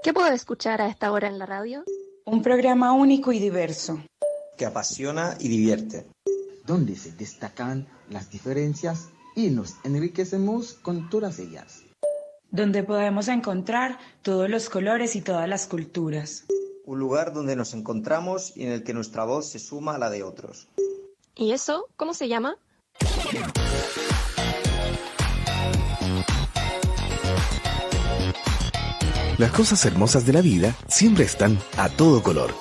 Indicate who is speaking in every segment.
Speaker 1: ¿Qué puedo escuchar a esta hora en la radio?
Speaker 2: Un programa único y diverso.
Speaker 3: Que apasiona y divierte.
Speaker 4: Donde se destacan las diferencias y nos enriquecemos con todas ellas.
Speaker 2: Donde podemos encontrar todos los colores y todas las culturas.
Speaker 3: Un lugar donde nos encontramos y en el que nuestra voz se suma a la de otros.
Speaker 1: ¿Y eso cómo se llama?
Speaker 5: Las cosas hermosas de la vida siempre están a todo color.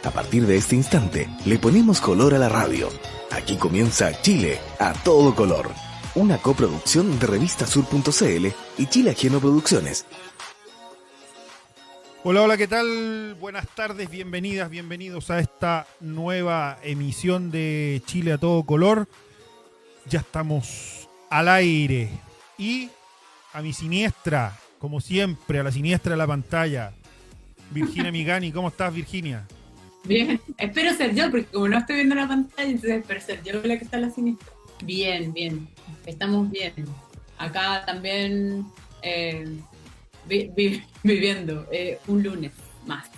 Speaker 5: A partir de este instante, le ponemos color a la radio. Aquí comienza Chile a todo color. Una coproducción de revistasur.cl y Chile Ajeno Producciones.
Speaker 6: Hola, hola, ¿qué tal? Buenas tardes, bienvenidas, bienvenidos a esta nueva emisión de Chile a todo color. Ya estamos al aire y a mi siniestra, como siempre, a la siniestra de la pantalla, Virginia Migani. ¿Cómo estás, Virginia?
Speaker 7: Bien, espero ser yo, porque como no estoy viendo la pantalla, entonces espero ser yo la que está en la siniestra. Bien, bien, estamos bien. Acá también viviendo un lunes más.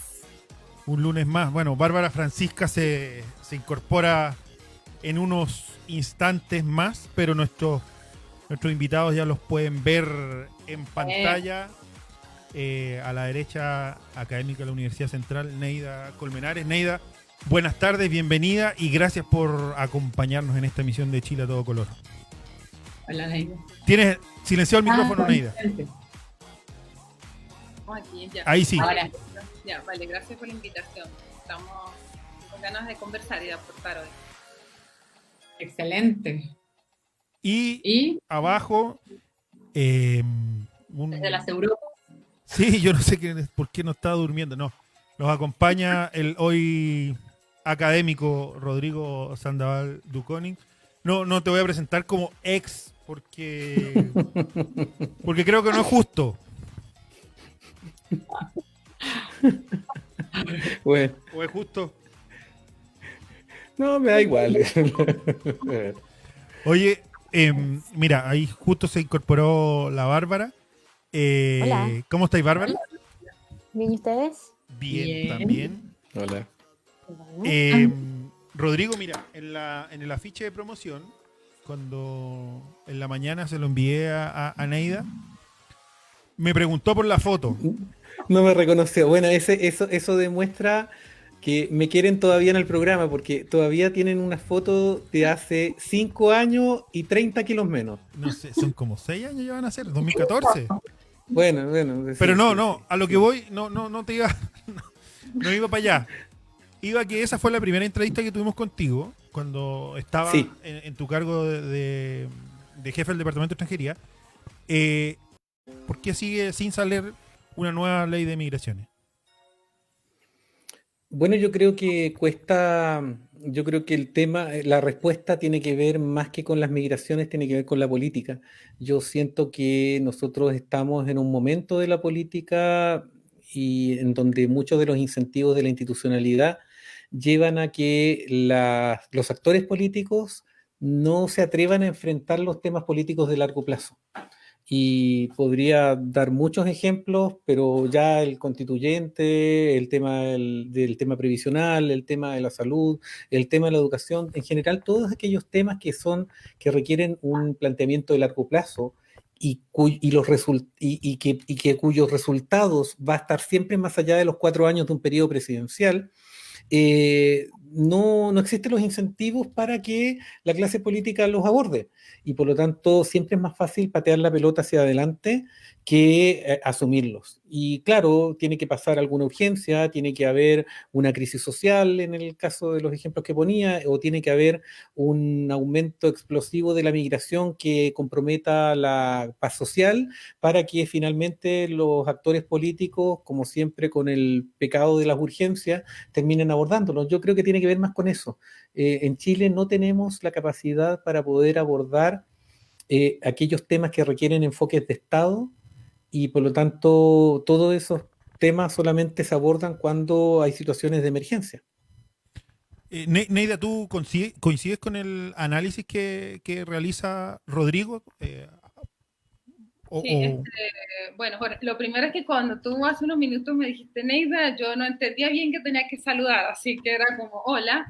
Speaker 6: Un lunes más. Bueno, Bárbara Francisca se incorpora en unos instantes más, pero nuestros invitados ya los pueden ver en pantalla. A la derecha, académica de la Universidad Central, Neida Colmenares. Neida, buenas tardes, bienvenida y gracias por acompañarnos en esta emisión de Chile a todo color.
Speaker 7: Hola, Neida.
Speaker 6: ¿Tienes silenciado el micrófono, Neida?
Speaker 8: Aquí, ya.
Speaker 6: Ahí sí.
Speaker 7: Ahora.
Speaker 8: Ya, vale, gracias por la invitación. Estamos con ganas de conversar y de aportar hoy.
Speaker 7: Excelente.
Speaker 6: Y abajo,
Speaker 7: Desde las Europas.
Speaker 6: Sí, yo no sé por qué no estaba durmiendo. No, nos acompaña el hoy académico Rodrigo Sandoval Duconi. No te voy a presentar como ex porque creo que no es justo.
Speaker 9: Bueno.
Speaker 6: ¿O es justo?
Speaker 9: No, me da igual.
Speaker 6: Oye, mira, ahí justo se incorporó la Bárbara.
Speaker 10: Hola.
Speaker 6: ¿Cómo estáis, Bárbara?
Speaker 10: ¿Bien y ustedes?
Speaker 6: Bien, también.
Speaker 9: Hola.
Speaker 6: Rodrigo, mira, en el afiche de promoción, cuando en la mañana se lo envié a Neida, me preguntó por la foto.
Speaker 9: No me reconoció. Bueno, eso demuestra que me quieren todavía en el programa, porque todavía tienen una foto de hace 5 años y 30 kilos menos.
Speaker 6: No sé, son como 6 años ya van a ser, 2014.
Speaker 9: Bueno.
Speaker 6: Pero
Speaker 9: sí,
Speaker 6: no, a lo que voy, no te iba, no iba para allá. Iba que esa fue la primera entrevista que tuvimos contigo, cuando estaba
Speaker 9: Sí.
Speaker 6: en tu cargo de jefe del Departamento de Extranjería. ¿Por qué sigue sin salir una nueva ley de migraciones?
Speaker 9: Bueno, yo creo que el tema, la respuesta tiene que ver más que con las migraciones, tiene que ver con la política. Yo siento que nosotros estamos en un momento de la política y en donde muchos de los incentivos de la institucionalidad llevan a que los actores políticos no se atrevan a enfrentar los temas políticos de largo plazo. Y podría dar muchos ejemplos, pero ya el constituyente, el tema del tema previsional, el tema de la salud, el tema de la educación, en general todos aquellos temas que requieren un planteamiento de largo plazo cuyos resultados va a estar siempre más allá de los 4 años de un periodo presidencial. No existen los incentivos para que la clase política los aborde y por lo tanto siempre es más fácil patear la pelota hacia adelante que asumirlos. Y claro, tiene que pasar alguna urgencia, tiene que haber una crisis social en el caso de los ejemplos que ponía, o tiene que haber un aumento explosivo de la migración que comprometa la paz social para que finalmente los actores políticos, como siempre con el pecado de las urgencias, terminen abordándolo. Yo creo que tiene que ver más con eso. En Chile no tenemos la capacidad para poder abordar aquellos temas que requieren enfoques de Estado y por lo tanto todos esos temas solamente se abordan cuando hay situaciones de emergencia.
Speaker 6: Neida, ¿tú coincides con el análisis que realiza Rodrigo?
Speaker 8: Sí, bueno, Jorge, lo primero es que cuando tú hace unos minutos me dijiste Neida, yo no entendía bien que tenía que saludar, así que era como hola.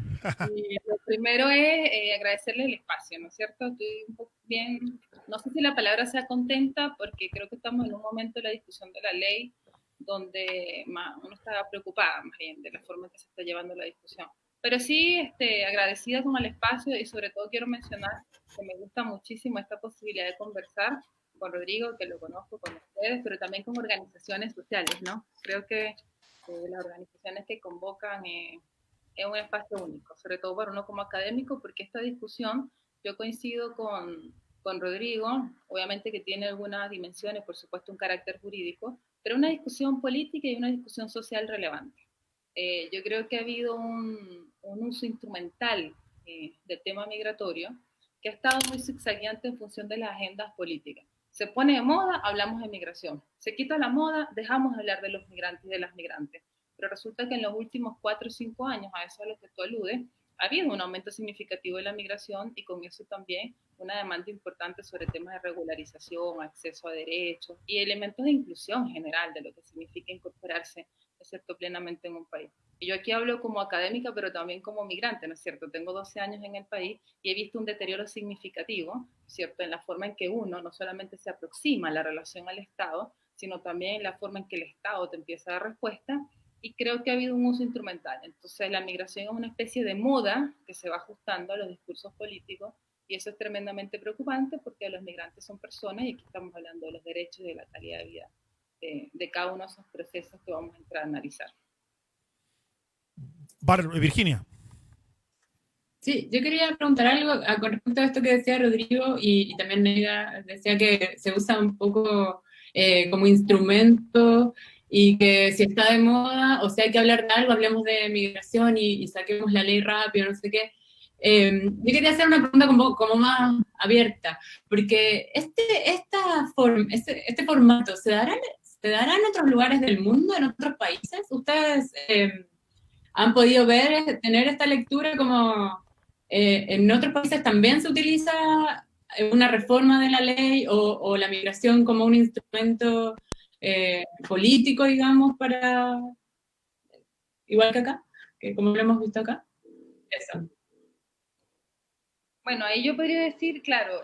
Speaker 8: Y lo primero es agradecerle el espacio, ¿no es cierto? Estoy un poco bien, no sé si la palabra sea contenta, porque creo que estamos en un momento de la discusión de la ley donde uno está preocupada más bien de la forma en que se está llevando la discusión. Pero sí, agradecida con el espacio y sobre todo quiero mencionar que me gusta muchísimo esta posibilidad de conversar con Rodrigo, que lo conozco, con ustedes, pero también con organizaciones sociales, ¿no? Creo que las organizaciones que convocan es un espacio único, sobre todo para uno como académico, porque esta discusión, yo coincido con Rodrigo, obviamente que tiene algunas dimensiones, por supuesto un carácter jurídico, pero una discusión política y una discusión social relevante. Yo creo que ha habido un uso instrumental del tema migratorio que ha estado muy zigzagueante en función de las agendas políticas. Se pone de moda, hablamos de migración. Se quita la moda, dejamos de hablar de los migrantes y de las migrantes. Pero resulta que en los últimos 4 o 5 años, a eso a lo que tú aludes, ha habido un aumento significativo de la migración y con eso también una demanda importante sobre temas de regularización, acceso a derechos y elementos de inclusión general de lo que significa incorporarse, ¿no es cierto?, plenamente en un país. Y yo aquí hablo como académica, pero también como migrante, ¿no es cierto? Tengo 12 años en el país y he visto un deterioro significativo, ¿no es cierto?, en la forma en que uno no solamente se aproxima a la relación al Estado, sino también en la forma en que el Estado te empieza a dar respuesta, y creo que ha habido un uso instrumental. Entonces la migración es una especie de moda que se va ajustando a los discursos políticos, y eso es tremendamente preocupante porque los migrantes son personas y aquí estamos hablando de los derechos y de la calidad de vida de cada uno de esos procesos que vamos a entrar a analizar.
Speaker 6: Virginia.
Speaker 7: Sí, yo quería preguntar algo con respecto a esto que decía Rodrigo y también Neida decía que se usa un poco como instrumento y que si está de moda o si hay que hablar de algo, hablemos de migración y saquemos la ley rápido, no sé qué. Yo quería hacer una pregunta como más abierta, porque este formato ¿se dará en otros lugares del mundo, en otros países? ¿Ustedes han podido tener esta lectura como en otros países también se utiliza una reforma de la ley o la migración como un instrumento político, digamos, para igual que acá, que como lo hemos visto acá? Eso.
Speaker 8: Bueno, ahí yo podría decir, claro,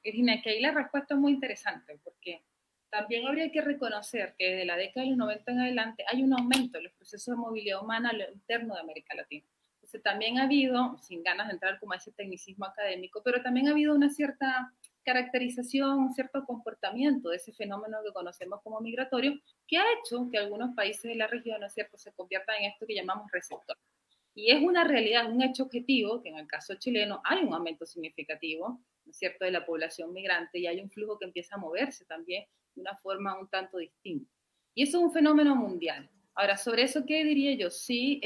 Speaker 8: Virginia, que ahí la respuesta es muy interesante, porque también habría que reconocer que desde la década de los 90 en adelante hay un aumento en los procesos de movilidad humana a lo interno de América Latina. Entonces también ha habido, sin ganas de entrar como a ese tecnicismo académico, pero también ha habido una cierta caracterización, un cierto comportamiento de ese fenómeno que conocemos como migratorio, que ha hecho que algunos países de la región, ¿no es cierto?, se conviertan en esto que llamamos receptor. Y es una realidad, un hecho objetivo, que en el caso chileno hay un aumento significativo, ¿no es cierto?, de la población migrante y hay un flujo que empieza a moverse también de una forma un tanto distinta. Y eso es un fenómeno mundial. Ahora, sobre eso, ¿qué diría yo? Sí,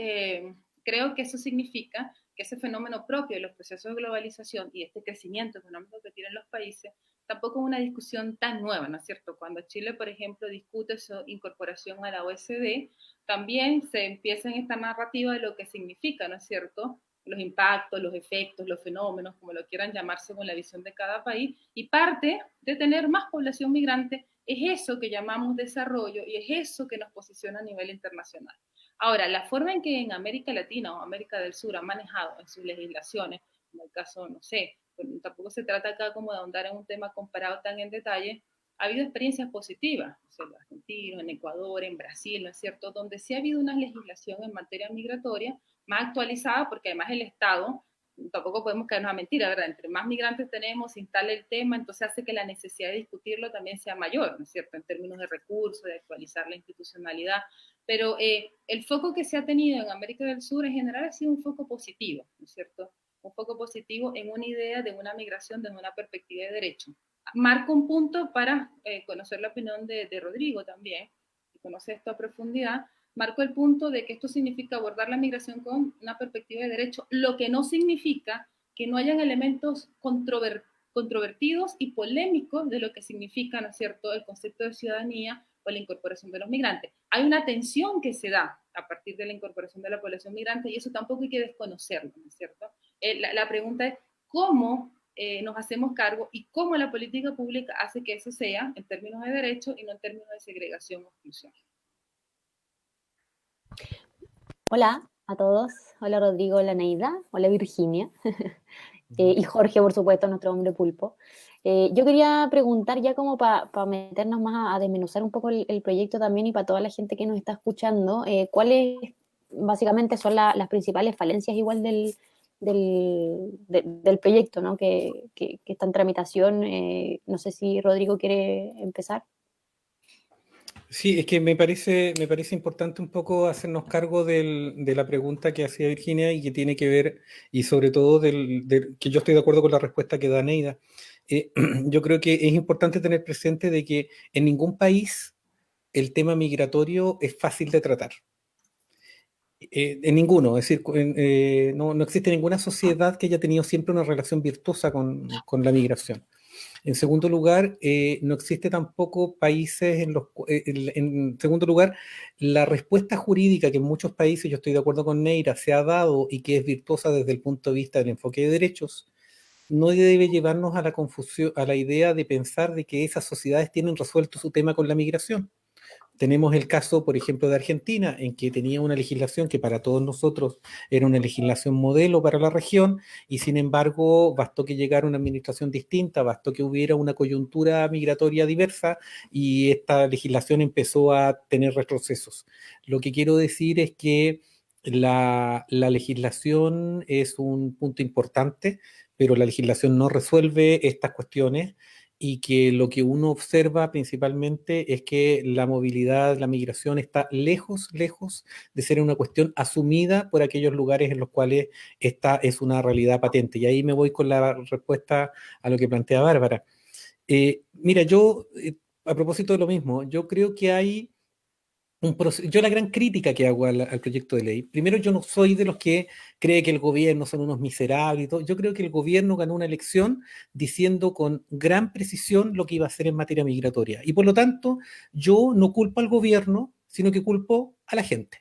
Speaker 8: creo que eso significa que ese fenómeno propio de los procesos de globalización y este crecimiento económico que tienen los países tampoco es una discusión tan nueva, ¿no es cierto? Cuando Chile, por ejemplo, discute su incorporación a la OECD, también se empieza en esta narrativa de lo que significa, ¿no es cierto?, los impactos, los efectos, los fenómenos, como lo quieran llamar según la visión de cada país, y parte de tener más población migrante es eso que llamamos desarrollo y es eso que nos posiciona a nivel internacional. Ahora, la forma en que en América Latina o América del Sur han manejado en sus legislaciones, en el caso, no sé, tampoco se trata acá como de ahondar en un tema comparado tan en detalle, ha habido experiencias positivas, o sea, en Argentina, en Ecuador, en Brasil, ¿no es cierto?, donde sí ha habido una legislación en materia migratoria más actualizada, porque además el Estado, tampoco podemos caernos a mentira, ¿verdad?, entre más migrantes tenemos, se instala el tema, entonces hace que la necesidad de discutirlo también sea mayor, ¿no es cierto?, en términos de recursos, de actualizar la institucionalidad, pero el foco que se ha tenido en América del Sur en general ha sido un foco positivo, ¿no es cierto?, un foco positivo en una idea de una migración desde una perspectiva de derecho. Marco un punto para conocer la opinión de Rodrigo también, que conoce esto a profundidad. Marco el punto de que esto significa abordar la migración con una perspectiva de derecho, lo que no significa que no hayan elementos controvertidos y polémicos de lo que significa, ¿no es cierto?, el concepto de ciudadanía o la incorporación de los migrantes. Hay una tensión que se da a partir de la incorporación de la población migrante y eso tampoco hay que desconocerlo, ¿no es cierto? La pregunta es, ¿cómo nos hacemos cargo y cómo la política pública hace que eso sea en términos de derechos y no en términos de segregación o exclusión.
Speaker 10: Hola a todos. Hola Rodrigo, hola Neida, hola Virginia. Y Jorge, por supuesto, nuestro hombre pulpo. Yo quería preguntar ya como para meternos más a desmenuzar un poco el proyecto también y para toda la gente que nos está escuchando, cuáles básicamente son las principales falencias igual del proyecto, ¿no? que está en tramitación. No sé si Rodrigo quiere empezar.
Speaker 9: Sí, es que me parece importante un poco hacernos cargo de la pregunta que hacía Virginia y que tiene que ver, y sobre todo que yo estoy de acuerdo con la respuesta que da Neida. Yo creo que es importante tener presente de que en ningún país el tema migratorio es fácil de tratar. En ninguno, es decir, no existe ninguna sociedad que haya tenido siempre una relación virtuosa con la migración. En segundo lugar, no existe tampoco países en segundo lugar, la respuesta jurídica que en muchos países, yo estoy de acuerdo con Neira, se ha dado y que es virtuosa desde el punto de vista del enfoque de derechos, no debe llevarnos a la confusión, a la idea de pensar de que esas sociedades tienen resuelto su tema con la migración. Tenemos el caso, por ejemplo, de Argentina, en que tenía una legislación que para todos nosotros era una legislación modelo para la región, y sin embargo bastó que llegara una administración distinta, bastó que hubiera una coyuntura migratoria diversa, y esta legislación empezó a tener retrocesos. Lo que quiero decir es que la legislación es un punto importante, pero la legislación no resuelve estas cuestiones, y que lo que uno observa principalmente es que la movilidad, la migración está lejos de ser una cuestión asumida por aquellos lugares en los cuales esta es una realidad patente. Y ahí me voy con la respuesta a lo que plantea Bárbara. Mira, yo, a propósito de lo mismo, yo creo que hay yo la gran crítica que hago al proyecto de ley, primero yo no soy de los que cree que el gobierno son unos miserables y todo. Yo creo que el gobierno ganó una elección diciendo con gran precisión lo que iba a hacer en materia migratoria. Y por lo tanto, yo no culpo al gobierno, sino que culpo a la gente.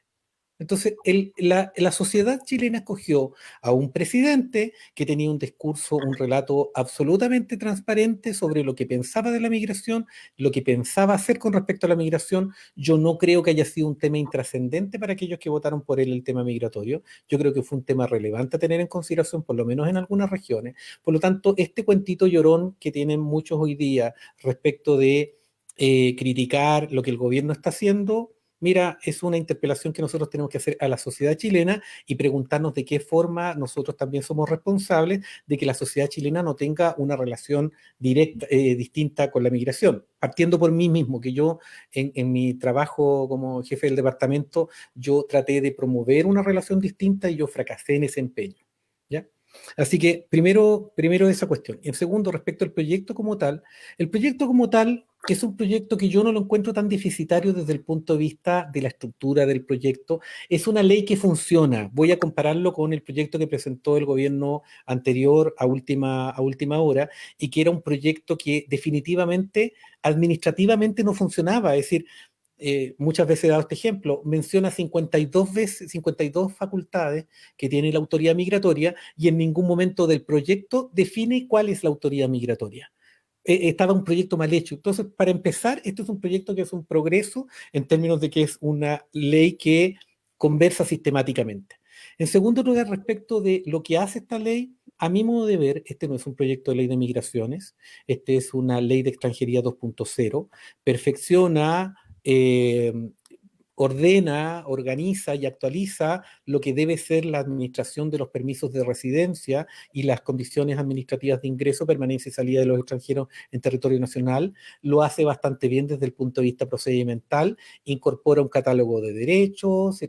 Speaker 9: Entonces, la sociedad chilena escogió a un presidente que tenía un discurso, un relato absolutamente transparente sobre lo que pensaba de la migración, lo que pensaba hacer con respecto a la migración. Yo no creo que haya sido un tema intrascendente para aquellos que votaron por él el tema migratorio. Yo creo que fue un tema relevante a tener en consideración, por lo menos en algunas regiones. Por lo tanto, este cuentito llorón que tienen muchos hoy día respecto de criticar lo que el gobierno está haciendo, mira, es una interpelación que nosotros tenemos que hacer a la sociedad chilena y preguntarnos de qué forma nosotros también somos responsables de que la sociedad chilena no tenga una relación directa, distinta con la migración. Partiendo por mí mismo, que yo en mi trabajo como jefe del departamento, yo traté de promover una relación distinta y yo fracasé en ese empeño, ¿ya? Así que primero esa cuestión. En segundo, respecto al proyecto como tal, el proyecto como tal es un proyecto que yo no lo encuentro tan deficitario desde el punto de vista de la estructura del proyecto. Es una ley que funciona. Voy a compararlo con el proyecto que presentó el gobierno anterior a última hora, y que era un proyecto que definitivamente administrativamente no funcionaba. Es decir, muchas veces he dado este ejemplo, menciona 52 facultades que tiene la autoridad migratoria, y en ningún momento del proyecto define cuál es la autoridad migratoria. Estaba un proyecto mal hecho. Entonces, para empezar, este es un proyecto que es un progreso en términos de que es una ley que conversa sistemáticamente. En segundo lugar, respecto de lo que hace esta ley, a mi modo de ver, este no es un proyecto de ley de migraciones, este es una ley de extranjería 2.0, perfecciona, ordena, organiza y actualiza lo que debe ser la administración de los permisos de residencia y las condiciones administrativas de ingreso, permanencia y salida de los extranjeros en territorio nacional. Lo hace bastante bien desde el punto de vista procedimental, incorpora un catálogo de derechos,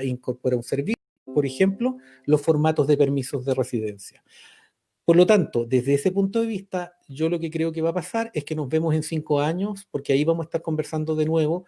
Speaker 9: incorpora un servicio, por ejemplo, los formatos de permisos de residencia. Por lo tanto, desde ese punto de vista, yo lo que creo que va a pasar es que nos vemos en 5 años, porque ahí vamos a estar conversando de nuevo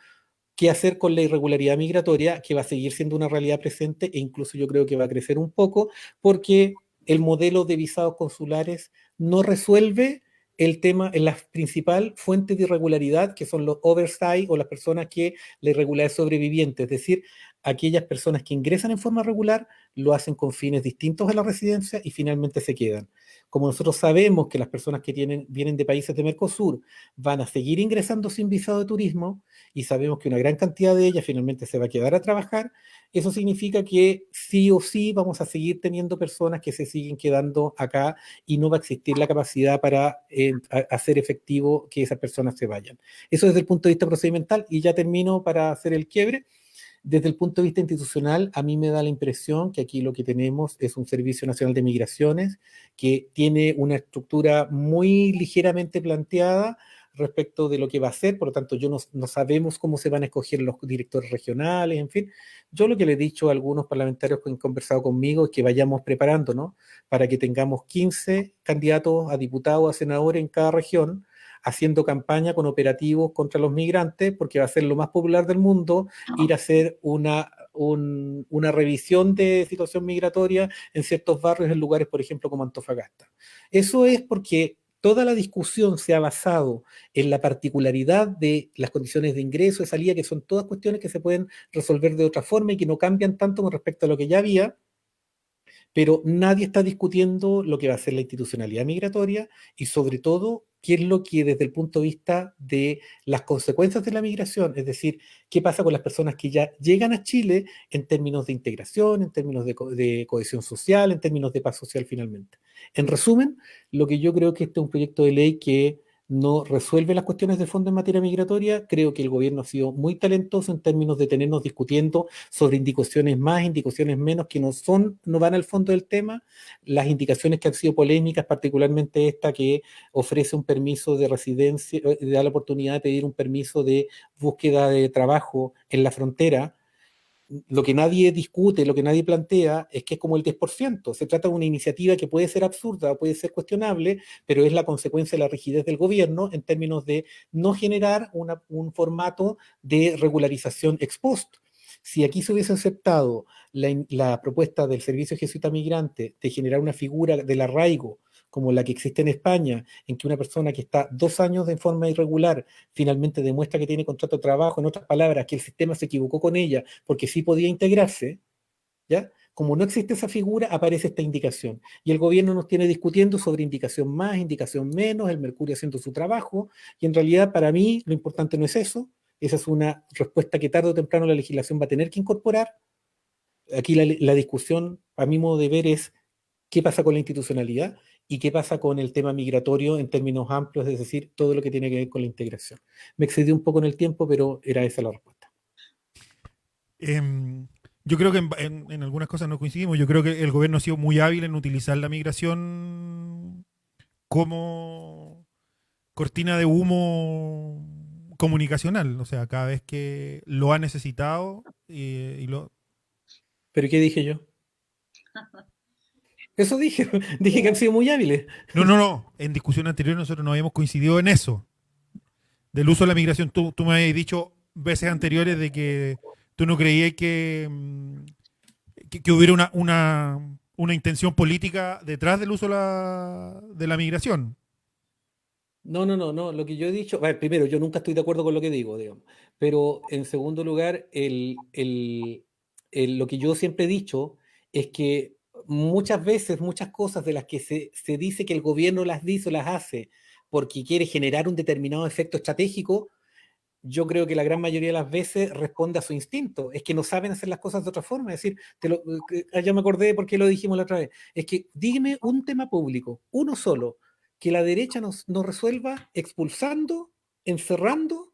Speaker 9: qué hacer con la irregularidad migratoria, que va a seguir siendo una realidad presente, e incluso yo creo que va a crecer un poco, porque el modelo de visados consulares no resuelve el tema en la principal fuente de irregularidad, que son los oversight o las personas que la irregularidad es sobreviviente. Es decir, aquellas personas que ingresan en forma regular lo hacen con fines distintos a la residencia y finalmente se quedan. Como nosotros sabemos que las personas que vienen de países de Mercosur van a seguir ingresando sin visado de turismo y sabemos que una gran cantidad de ellas finalmente se va a quedar a trabajar, eso significa que sí o sí vamos a seguir teniendo personas que se siguen quedando acá y no va a existir la capacidad para hacer efectivo que esas personas se vayan. Eso desde el punto de vista procedimental, y ya termino para hacer el quiebre. Desde el punto de vista institucional, a mí me da la impresión que aquí lo que tenemos es un Servicio Nacional de Migraciones que tiene una estructura muy ligeramente planteada respecto de lo que va a hacer, por lo tanto no sabemos cómo se van a escoger los directores regionales, en fin. Yo lo que le he dicho a algunos parlamentarios que han conversado conmigo es que vayamos preparándonos para que tengamos 15 candidatos a diputados, a senadores en cada región, haciendo campaña con operativos contra los migrantes, porque va a ser lo más popular del mundo ir a hacer una revisión de situación migratoria en ciertos barrios, en lugares, por ejemplo, como Antofagasta. Eso es porque toda la discusión se ha basado en la particularidad de las condiciones de ingreso, de salida, que son todas cuestiones que se pueden resolver de otra forma y que no cambian tanto con respecto a lo que ya había, pero nadie está discutiendo lo que va a ser la institucionalidad migratoria y sobre todo qué es lo que desde el punto de vista de las consecuencias de la migración, es decir, qué pasa con las personas que ya llegan a Chile en términos de integración, en términos de cohesión social, en términos de paz social finalmente. En resumen, lo que yo creo que este es un proyecto de ley que no resuelve las cuestiones de fondo en materia migratoria. Creo que el gobierno ha sido muy talentoso en términos de tenernos discutiendo sobre indicaciones más, indicaciones menos, que no van al fondo del tema. Las indicaciones que han sido polémicas, particularmente esta que ofrece un permiso de residencia, da la oportunidad de pedir un permiso de búsqueda de trabajo en la frontera. Lo que nadie discute, lo que nadie plantea es que es como el 10%. Se trata de una iniciativa que puede ser absurda, puede ser cuestionable, pero es la consecuencia de la rigidez del gobierno en términos de no generar un formato de regularización ex post. Si aquí se hubiese aceptado la propuesta del Servicio Jesuita Migrante de generar una figura del arraigo como la que existe en España, en que una persona que está 2 años de forma irregular finalmente demuestra que tiene contrato de trabajo, en otras palabras, que el sistema se equivocó con ella porque sí podía integrarse, ¿ya? Como no existe esa figura, aparece esta indicación. Y el gobierno nos tiene discutiendo sobre indicación más, indicación menos, el Mercurio haciendo su trabajo, y en realidad para mí lo importante no es eso, esa es una respuesta que tarde o temprano la legislación va a tener que incorporar. Aquí la discusión, a mi modo de ver, es qué pasa con la institucionalidad y qué pasa con el tema migratorio en términos amplios, es decir, todo lo que tiene que ver con la integración. Me excedí un poco en el tiempo, pero era esa la respuesta.
Speaker 6: Yo creo que en algunas cosas no coincidimos. Yo creo que el gobierno ha sido muy hábil en utilizar la migración como cortina de humo comunicacional. O sea, cada vez que lo ha necesitado
Speaker 9: ¿Pero qué dije yo? Eso dije que han sido muy hábiles.
Speaker 6: No. En discusión anterior nosotros no habíamos coincidido en eso. Del uso de la migración. Tú me habías dicho veces anteriores de que tú no creías que hubiera una intención política detrás del uso de la migración.
Speaker 9: No. Lo que yo he dicho, bueno, primero, yo nunca estoy de acuerdo con lo que digo, digamos. Pero en segundo lugar, lo que yo siempre he dicho es que muchas veces, muchas cosas de las que se dice que el gobierno las dice o las hace porque quiere generar un determinado efecto estratégico, yo creo que la gran mayoría de las veces responde a su instinto. Es que no saben hacer las cosas de otra forma. Es decir, ya me acordé por qué lo dijimos la otra vez. Es que dime un tema público, uno solo, que la derecha nos resuelva expulsando, encerrando,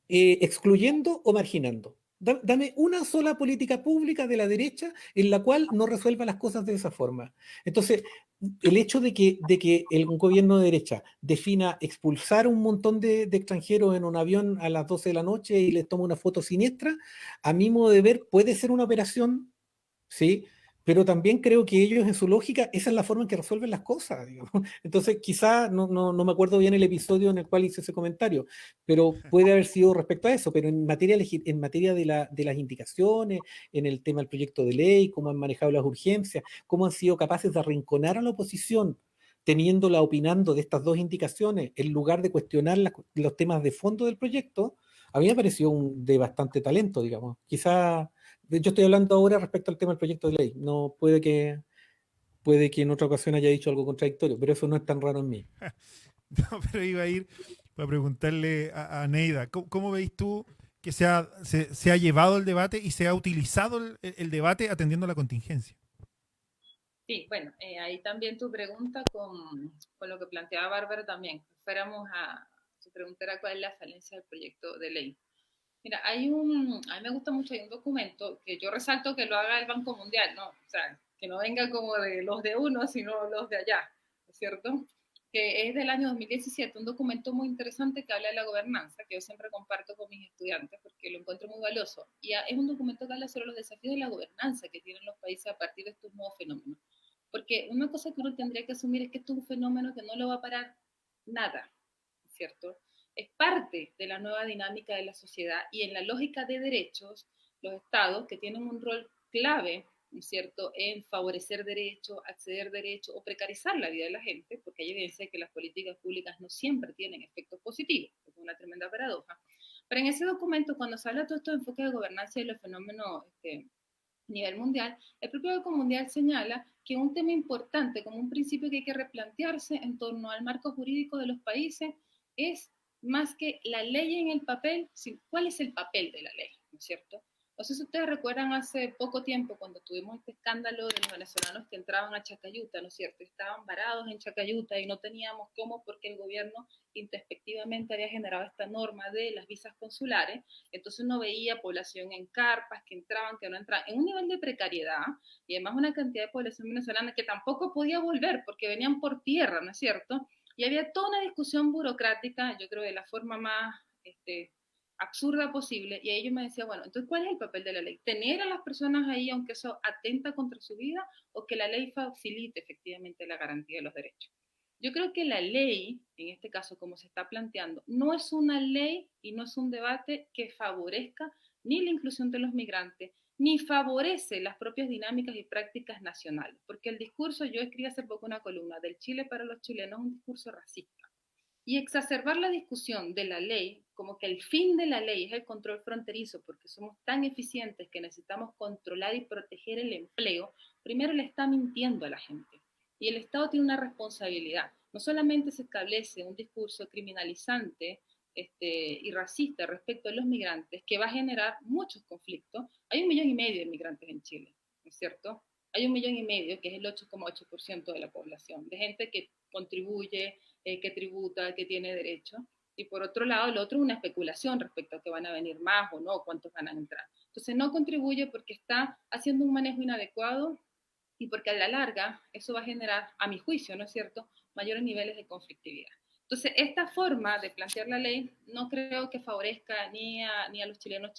Speaker 9: excluyendo o marginando. Dame una sola política pública de la derecha en la cual no resuelva las cosas de esa forma. Entonces, el hecho de que un gobierno de derecha defina expulsar un montón de extranjeros en un avión a las 12 de la noche y les toma una foto siniestra, a mi modo de ver, puede ser una operación, ¿sí? Pero también creo que ellos en su lógica, esa es la forma en que resuelven las cosas, digamos. Entonces quizá, no me acuerdo bien el episodio en el cual hice ese comentario, pero puede haber sido respecto a eso, pero en materia de las indicaciones, en el tema del proyecto de ley, cómo han manejado las urgencias, cómo han sido capaces de arrinconar a la oposición, teniéndola opinando de estas dos indicaciones, en lugar de cuestionar los temas de fondo del proyecto, a mí me pareció de bastante talento, digamos. Quizá Yo estoy hablando ahora respecto al tema del proyecto de ley. No puede que en otra ocasión haya dicho algo contradictorio, pero eso no es tan raro en mí.
Speaker 6: No, pero iba a ir para preguntarle a Neida, ¿cómo veis tú que se ha llevado el debate y se ha utilizado el debate atendiendo a la contingencia?
Speaker 8: Sí, bueno, ahí también tu pregunta con lo que planteaba Bárbara también. Fuéramos su pregunta era cuál es la falencia del proyecto de ley. Mira, a mí me gusta mucho, hay un documento que yo resalto que lo haga el Banco Mundial, ¿no? O sea, que no venga como de los de uno, sino los de allá, ¿no es cierto? Que es del año 2017, un documento muy interesante que habla de la gobernanza, que yo siempre comparto con mis estudiantes porque lo encuentro muy valioso. Y es un documento que habla sobre los desafíos de la gobernanza que tienen los países a partir de estos nuevos fenómenos. Porque una cosa que uno tendría que asumir es que esto es un fenómeno que no lo va a parar nada, ¿cierto? Es parte de la nueva dinámica de la sociedad y en la lógica de derechos, los estados que tienen un rol clave, ¿no es cierto?, en favorecer derechos, acceder derechos o precarizar la vida de la gente, porque hay evidencia de que las políticas públicas no siempre tienen efectos positivos, es una tremenda paradoja. Pero en ese documento, cuando se habla de todos estos enfoques de gobernanza y los fenómenos a nivel mundial, el propio Banco Mundial señala que un tema importante, como un principio que hay que replantearse en torno al marco jurídico de los países, es más que la ley en el papel, ¿cuál es el papel de la ley? ¿No es cierto? No sé si ustedes recuerdan hace poco tiempo cuando tuvimos este escándalo de los venezolanos que entraban a Chacayuta, ¿no es cierto? Estaban varados en Chacayuta y no teníamos cómo porque el gobierno introspectivamente había generado esta norma de las visas consulares, entonces uno veía población en carpas, que entraban, que no entraban, en un nivel de precariedad y además una cantidad de población venezolana que tampoco podía volver porque venían por tierra, ¿no es cierto? Y había toda una discusión burocrática, yo creo de la forma más absurda posible, y ahí yo me decía, bueno, entonces, ¿cuál es el papel de la ley? ¿Tener a las personas ahí aunque eso atenta contra su vida o que la ley facilite efectivamente la garantía de los derechos? Yo creo que la ley, en este caso como se está planteando, no es una ley y no es un debate que favorezca ni la inclusión de los migrantes, ni favorece las propias dinámicas y prácticas nacionales, porque el discurso, yo escribí hace poco una columna del Chile para los chilenos, es un discurso racista. Y exacerbar la discusión de la ley, como que el fin de la ley es el control fronterizo, porque somos tan eficientes que necesitamos controlar y proteger el empleo, primero le está mintiendo a la gente. Y el Estado tiene una responsabilidad. No solamente se establece un discurso criminalizante y racista respecto a los migrantes, que va a generar muchos conflictos. Hay 1,5 millones de migrantes en Chile, ¿no es cierto? Hay 1,5 millones, que es el 8,8% de la población, de gente que contribuye, que tributa, que tiene derecho. Y por otro lado, el otro es una especulación respecto a que van a venir más o no, cuántos van a entrar. Entonces no contribuye porque está haciendo un manejo inadecuado y porque a la larga eso va a generar, a mi juicio, ¿no es cierto?, mayores niveles de conflictividad. Entonces, esta forma de plantear la ley no creo que favorezca ni a los chilenos,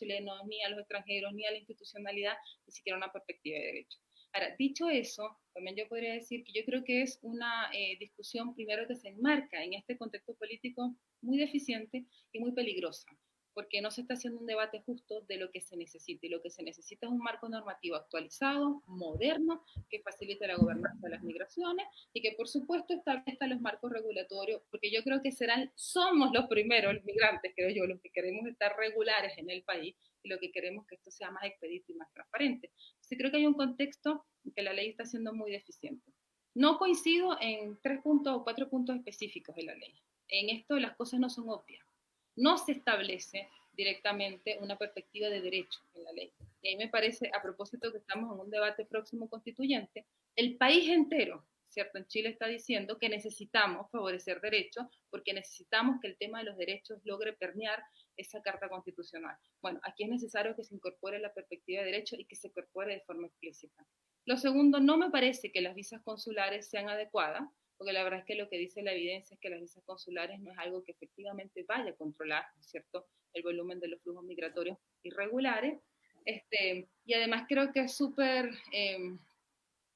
Speaker 8: ni a los extranjeros, ni a la institucionalidad, ni siquiera una perspectiva de derecho. Ahora, dicho eso, también yo podría decir que yo creo que es una discusión primero que se enmarca en este contexto político muy deficiente y muy peligrosa, porque no se está haciendo un debate justo de lo que se necesita, y lo que se necesita es un marco normativo actualizado, moderno, que facilite la gobernanza de las migraciones y que por supuesto establezca los marcos regulatorios, porque yo creo que somos los primeros, los migrantes, creo yo, los que queremos estar regulares en el país y lo que queremos es que esto sea más expedito y más transparente. Entonces creo que hay un contexto en que la ley está siendo muy deficiente. No coincido en 3 puntos o 4 puntos específicos de la ley. En esto las cosas no son obvias. No se establece directamente una perspectiva de derecho en la ley. Y ahí me parece, a propósito que estamos en un debate próximo constituyente, el país entero, ¿cierto? En Chile está diciendo que necesitamos favorecer derechos porque necesitamos que el tema de los derechos logre permear esa carta constitucional. Bueno, aquí es necesario que se incorpore la perspectiva de derecho y que se incorpore de forma explícita. Lo segundo, no me parece que las visas consulares sean adecuadas, porque la verdad es que lo que dice la evidencia es que las visas consulares no es algo que efectivamente vaya a controlar, ¿cierto?, el volumen de los flujos migratorios irregulares. Y además creo que es súper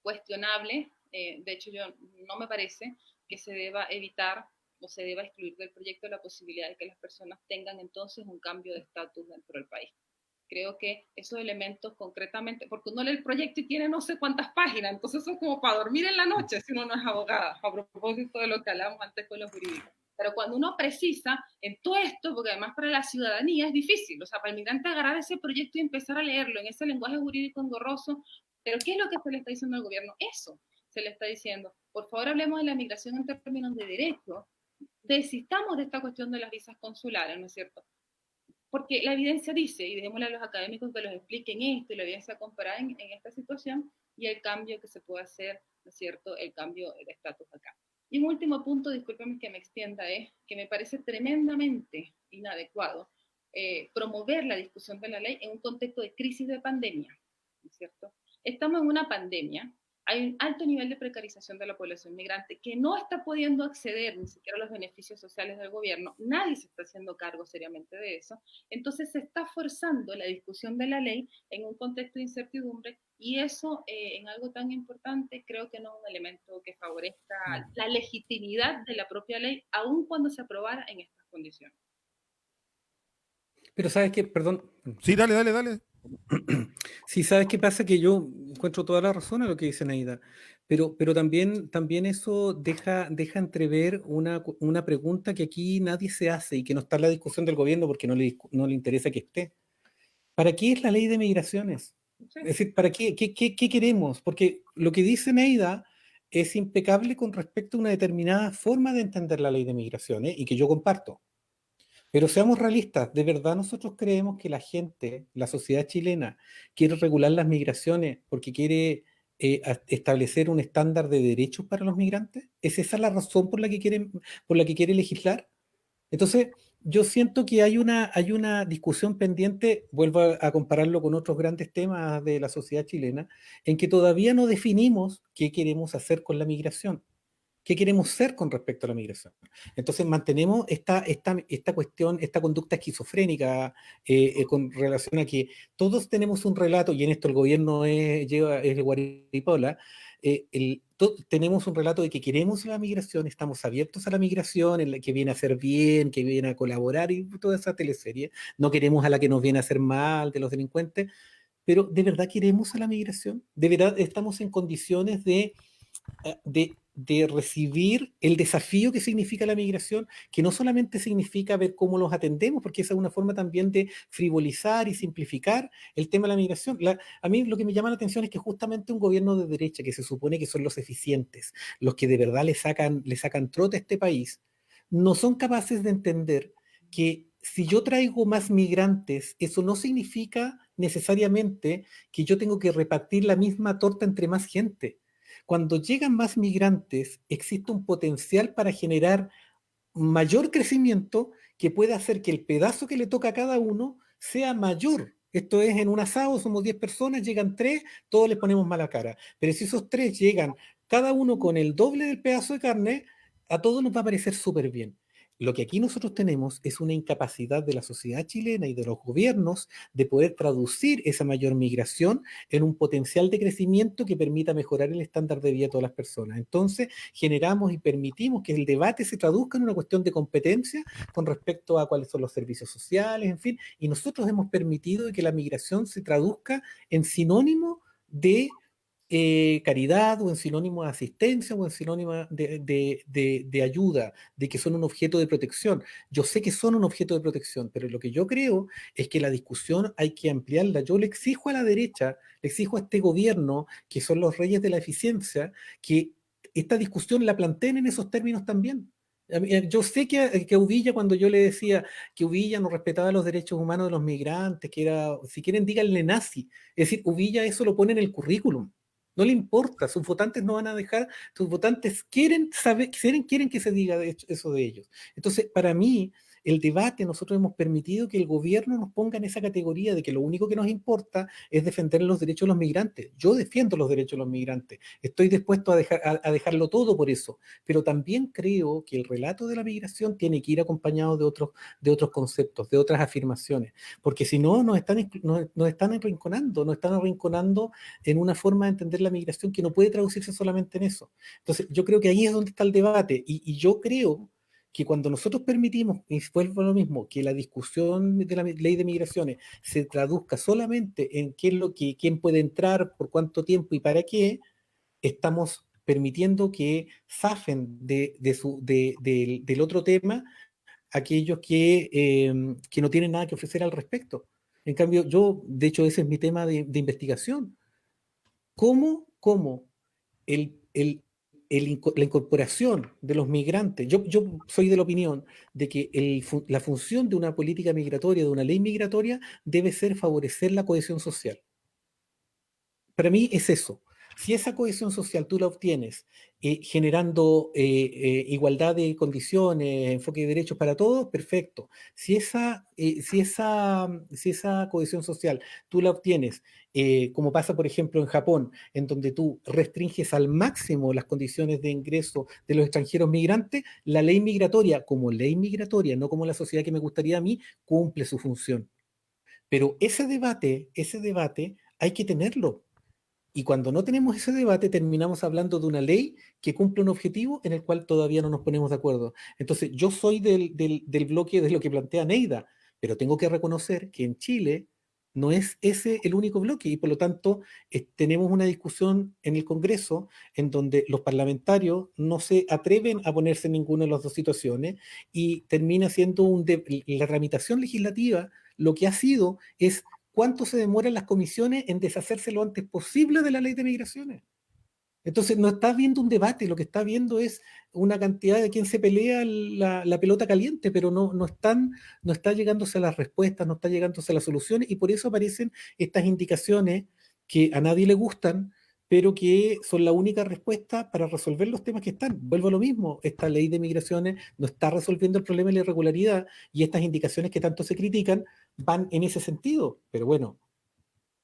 Speaker 8: cuestionable, de hecho yo no me parece que se deba evitar o se deba excluir del proyecto la posibilidad de que las personas tengan entonces un cambio de estatus dentro del país. Creo que esos elementos concretamente, porque uno lee el proyecto y tiene no sé cuántas páginas, entonces eso es como para dormir en la noche si uno no es abogada, a propósito de lo que hablamos antes con los jurídicos. Pero cuando uno precisa en todo esto, porque además para la ciudadanía es difícil, o sea, para el migrante agarrar ese proyecto y empezar a leerlo en ese lenguaje jurídico engorroso, pero ¿qué es lo que se le está diciendo al gobierno? Eso se le está diciendo. Por favor, hablemos de la migración en términos de derechos, desistamos de esta cuestión de las visas consulares, ¿no es cierto? Porque la evidencia dice, y dejémosle a los académicos que los expliquen esto, y la evidencia comparada en esta situación, y el cambio que se puede hacer, ¿no es cierto?, el cambio de estatus acá. Y un último punto, discúlpeme que me extienda, es que me parece tremendamente inadecuado promover la discusión de la ley en un contexto de crisis de pandemia, ¿no es cierto? Estamos en una pandemia, hay un alto nivel de precarización de la población migrante que no está pudiendo acceder ni siquiera a los beneficios sociales del gobierno, nadie se está haciendo cargo seriamente de eso, entonces se está forzando la discusión de la ley en un contexto de incertidumbre y eso en algo tan importante creo que no es un elemento que favorezca la legitimidad de la propia ley, aun cuando se aprobara en estas condiciones.
Speaker 9: Pero ¿sabes qué? Perdón.
Speaker 6: Sí, dale.
Speaker 9: Sí, ¿sabes qué pasa? Que yo encuentro toda la razón a lo que dice Naida, pero también eso deja entrever una pregunta que aquí nadie se hace y que no está en la discusión del gobierno porque no le interesa que esté. ¿Para qué es la ley de migraciones?
Speaker 8: Sí.
Speaker 9: Es decir, ¿para qué queremos? Porque lo que dice Neida es impecable con respecto a una determinada forma de entender la ley de migraciones y que yo comparto. Pero seamos realistas, ¿de verdad nosotros creemos que la gente, la sociedad chilena, quiere regular las migraciones porque quiere establecer un estándar de derechos para los migrantes? ¿Es esa la razón por la que quiere legislar? Entonces, yo siento que hay una discusión pendiente, vuelvo a compararlo con otros grandes temas de la sociedad chilena, en que todavía no definimos qué queremos hacer con la migración, qué queremos ser con respecto a la migración. Entonces, mantenemos esta cuestión, esta conducta esquizofrénica con relación a que todos tenemos un relato, y en esto el gobierno es guaripola, tenemos un relato de que queremos la migración, estamos abiertos a la migración, en la que viene a hacer bien, que viene a colaborar y toda esa teleserie. No queremos a la que nos viene a hacer mal, de los delincuentes, pero ¿de verdad queremos a la migración? ¿De verdad estamos en condiciones de recibir el desafío que significa la migración, que no solamente significa ver cómo los atendemos, porque esa es una forma también de frivolizar y simplificar el tema de la migración? A mí lo que me llama la atención es que justamente un gobierno de derecha, que se supone que son los eficientes, los que de verdad le sacan trote a este país, no son capaces de entender que si yo traigo más migrantes, eso no significa necesariamente que yo tengo que repartir la misma torta entre más gente. Cuando llegan más migrantes, existe un potencial para generar mayor crecimiento que pueda hacer que el pedazo que le toca a cada uno sea mayor. Esto es, en un asado somos 10 personas, llegan 3, todos les ponemos mala cara. Pero si esos 3 llegan cada uno con el doble del pedazo de carne, a todos nos va a parecer súper bien. Lo que aquí nosotros tenemos es una incapacidad de la sociedad chilena y de los gobiernos de poder traducir esa mayor migración en un potencial de crecimiento que permita mejorar el estándar de vida de todas las personas. Entonces, generamos y permitimos que el debate se traduzca en una cuestión de competencia con respecto a cuáles son los servicios sociales, en fin, y nosotros hemos permitido que la migración se traduzca en sinónimo de caridad, o en sinónimo de asistencia, o en sinónimo de ayuda, de que son un objeto de protección. Yo sé que son un objeto de protección, pero lo que yo creo es que la discusión hay que ampliarla. Yo le exijo a la derecha, le exijo a este gobierno, que son los reyes de la eficiencia, que esta discusión la planteen en esos términos también. Yo sé que Uvilla, cuando yo le decía que Uvilla no respetaba los derechos humanos de los migrantes, que era, si quieren, díganle nazi. Es decir, Uvilla eso lo pone en el currículum. No le importa, sus votantes no van a dejar, sus votantes quieren saber, quieren que se diga eso de ellos. Entonces, para mí, el debate, nosotros hemos permitido que el gobierno nos ponga en esa categoría de que lo único que nos importa es defender los derechos de los migrantes. Yo defiendo los derechos de los migrantes, estoy dispuesto a dejarlo todo por eso, pero también creo que el relato de la migración tiene que ir acompañado de otros conceptos, de otras afirmaciones, porque si no nos están arrinconando en una forma de entender la migración que no puede traducirse solamente en eso. Entonces, yo creo que ahí es donde está el debate, y yo creo que cuando nosotros permitimos, y vuelvo a lo mismo, que la discusión de la ley de migraciones se traduzca solamente en quién puede entrar, por cuánto tiempo y para qué, estamos permitiendo que zafen del otro tema aquellos que no tienen nada que ofrecer al respecto. En cambio, de hecho, ese es mi tema de investigación. ¿Cómo la incorporación de los migrantes? Yo soy de la opinión de que la función de una política migratoria, de una ley migratoria, debe ser favorecer la cohesión social. Para mí es eso. Si esa cohesión social tú la obtienes generando igualdad de condiciones, enfoque de derechos para todos, perfecto. Si esa cohesión social tú la obtienes, como pasa por ejemplo en Japón, en donde tú restringes al máximo las condiciones de ingreso de los extranjeros migrantes, la ley migratoria, como ley migratoria, no como la sociedad que me gustaría a mí, cumple su función. Pero ese debate hay que tenerlo. Y cuando no tenemos ese debate, terminamos hablando de una ley que cumple un objetivo en el cual todavía no nos ponemos de acuerdo. Entonces, yo soy del bloque de lo que plantea Neida, pero tengo que reconocer que en Chile no es ese el único bloque y por lo tanto tenemos una discusión en el Congreso en donde los parlamentarios no se atreven a ponerse en ninguna de las dos situaciones y termina siendo la tramitación legislativa lo que ha sido es cuánto se demoran las comisiones en deshacerse lo antes posible de la ley de migraciones. Entonces no está viendo un debate, lo que está viendo es una cantidad de quien se pelea la pelota caliente, pero no está llegándose a las respuestas, no está llegándose a las soluciones, y por eso aparecen estas indicaciones que a nadie le gustan, pero que son la única respuesta para resolver los temas que están. Vuelvo a lo mismo, esta ley de migraciones no está resolviendo el problema de la irregularidad, y estas indicaciones que tanto se critican van en ese sentido. Pero bueno,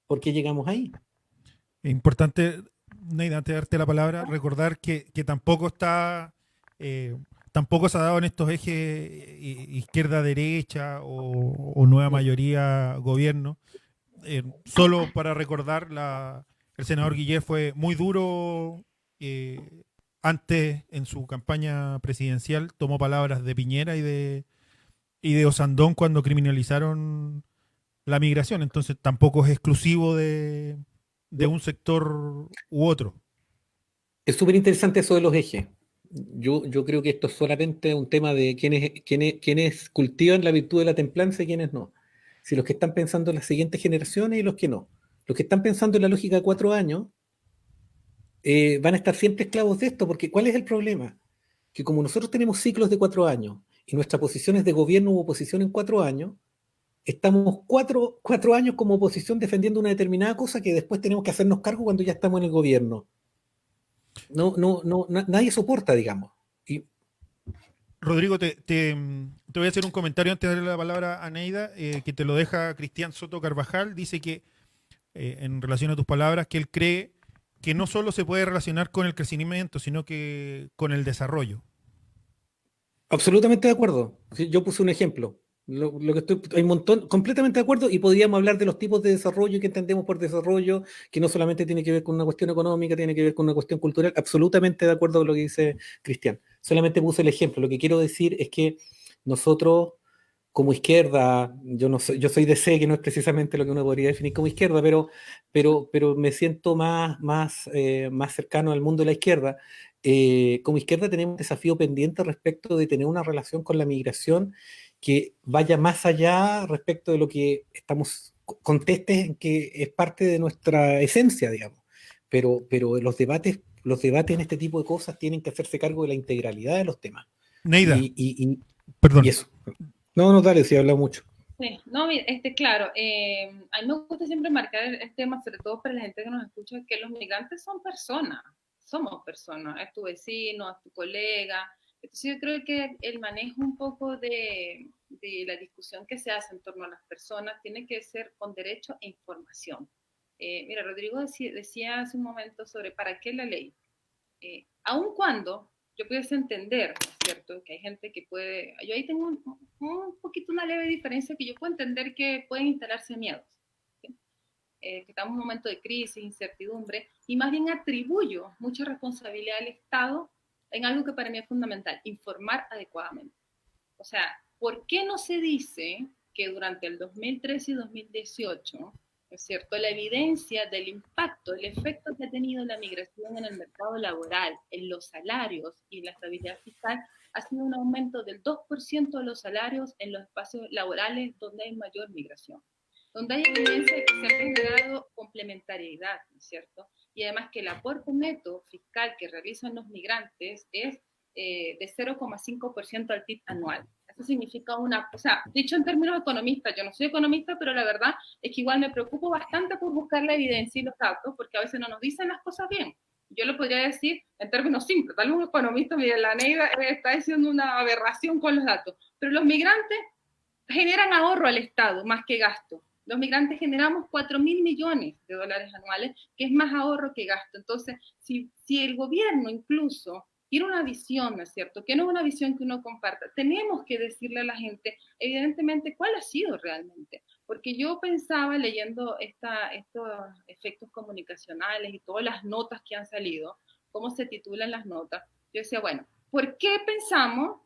Speaker 9: ¿por qué llegamos ahí?
Speaker 6: Es importante, Neida, antes de darte la palabra, recordar que tampoco tampoco se ha dado en estos ejes izquierda-derecha o nueva mayoría gobierno. Solo para recordar, el senador Guillet fue muy duro antes en su campaña presidencial, tomó palabras de Piñera y de Osandón cuando criminalizaron la migración, entonces tampoco es exclusivo de un sector u otro.
Speaker 9: Es súper interesante eso de los ejes. Yo creo que esto es solamente un tema de quienes cultivan la virtud de la templanza y quienes no. Si los que están pensando en las siguientes generaciones y los que no. Los que están pensando en la lógica de 4 años van a estar siempre esclavos de esto, porque ¿cuál es el problema? Que como nosotros tenemos ciclos de 4 años y nuestra posición es de gobierno u oposición en 4 años, estamos 4 años como oposición defendiendo una determinada cosa que después tenemos que hacernos cargo cuando ya estamos en el gobierno. Nadie soporta, digamos.
Speaker 6: Rodrigo, te voy a hacer un comentario antes de darle la palabra a Neida, que te lo deja Cristian Soto Carvajal. Dice que, en relación a tus palabras, que él cree que no solo se puede relacionar con el crecimiento, sino que con el desarrollo.
Speaker 9: Absolutamente de acuerdo. Sí, yo puse un ejemplo. Hay un montón, completamente de acuerdo, y podríamos hablar de los tipos de desarrollo que entendemos por desarrollo, que no solamente tiene que ver con una cuestión económica, tiene que ver con una cuestión cultural. Absolutamente de acuerdo con lo que dice Cristian. Solamente puse el ejemplo. Lo que quiero decir es que nosotros, como izquierda, yo soy de C, que no es precisamente lo que uno podría definir como izquierda, pero me siento más cercano al mundo de la izquierda. Como izquierda tenemos un desafío pendiente respecto de tener una relación con la migración que vaya más allá respecto de lo que estamos contestes en que es parte de nuestra esencia, digamos. Pero los debates en este tipo de cosas tienen que hacerse cargo de la integralidad de los temas.
Speaker 6: Neida, perdón.
Speaker 9: Y eso. No, dale, si habla mucho.
Speaker 8: Sí, no, mira, claro, a mí me gusta siempre marcar el tema, sobre todo para la gente que nos escucha, que los migrantes son personas, somos personas, es tu vecino, es tu colega. Entonces yo creo que el manejo un poco de la discusión que se hace en torno a las personas tiene que ser con derecho a información. Mira, Rodrigo decía hace un momento sobre para qué la ley. Aun cuando yo pudiese entender, ¿no es cierto?, que hay gente que puede... Yo ahí tengo un poquito una leve diferencia, que yo puedo entender que pueden instalarse miedos. ¿Sí? Que estamos en un momento de crisis, incertidumbre, y más bien atribuyo mucha responsabilidad al Estado en algo que para mí es fundamental, informar adecuadamente. O sea, ¿por qué no se dice que durante el 2013 y 2018 ¿no es cierto? La evidencia del impacto, el efecto que ha tenido la migración en el mercado laboral, en los salarios y en la estabilidad fiscal, ha sido un aumento del 2% de los salarios en los espacios laborales donde hay mayor migración, donde hay evidencia de que se ha generado complementariedad, ¿no es cierto? Y además que el aporte neto fiscal que realizan los migrantes es de 0,5% al PIB anual. Eso significa o sea, dicho en términos economistas, yo no soy economista, pero la verdad es que igual me preocupo bastante por buscar la evidencia y los datos, porque a veces no nos dicen las cosas bien. Yo lo podría decir en términos simples, tal vez un economista, Miguel Laneida, está diciendo una aberración con los datos, pero los migrantes generan ahorro al Estado más que gasto. Los migrantes generamos 4.000 millones de dólares anuales, que es más ahorro que gasto. Entonces, si el gobierno incluso tiene una visión, ¿no es cierto?, que no es una visión que uno comparta, tenemos que decirle a la gente, evidentemente, cuál ha sido realmente. Porque yo pensaba, leyendo estos efectos comunicacionales y todas las notas que han salido, cómo se titulan las notas, yo decía, bueno, ¿por qué pensamos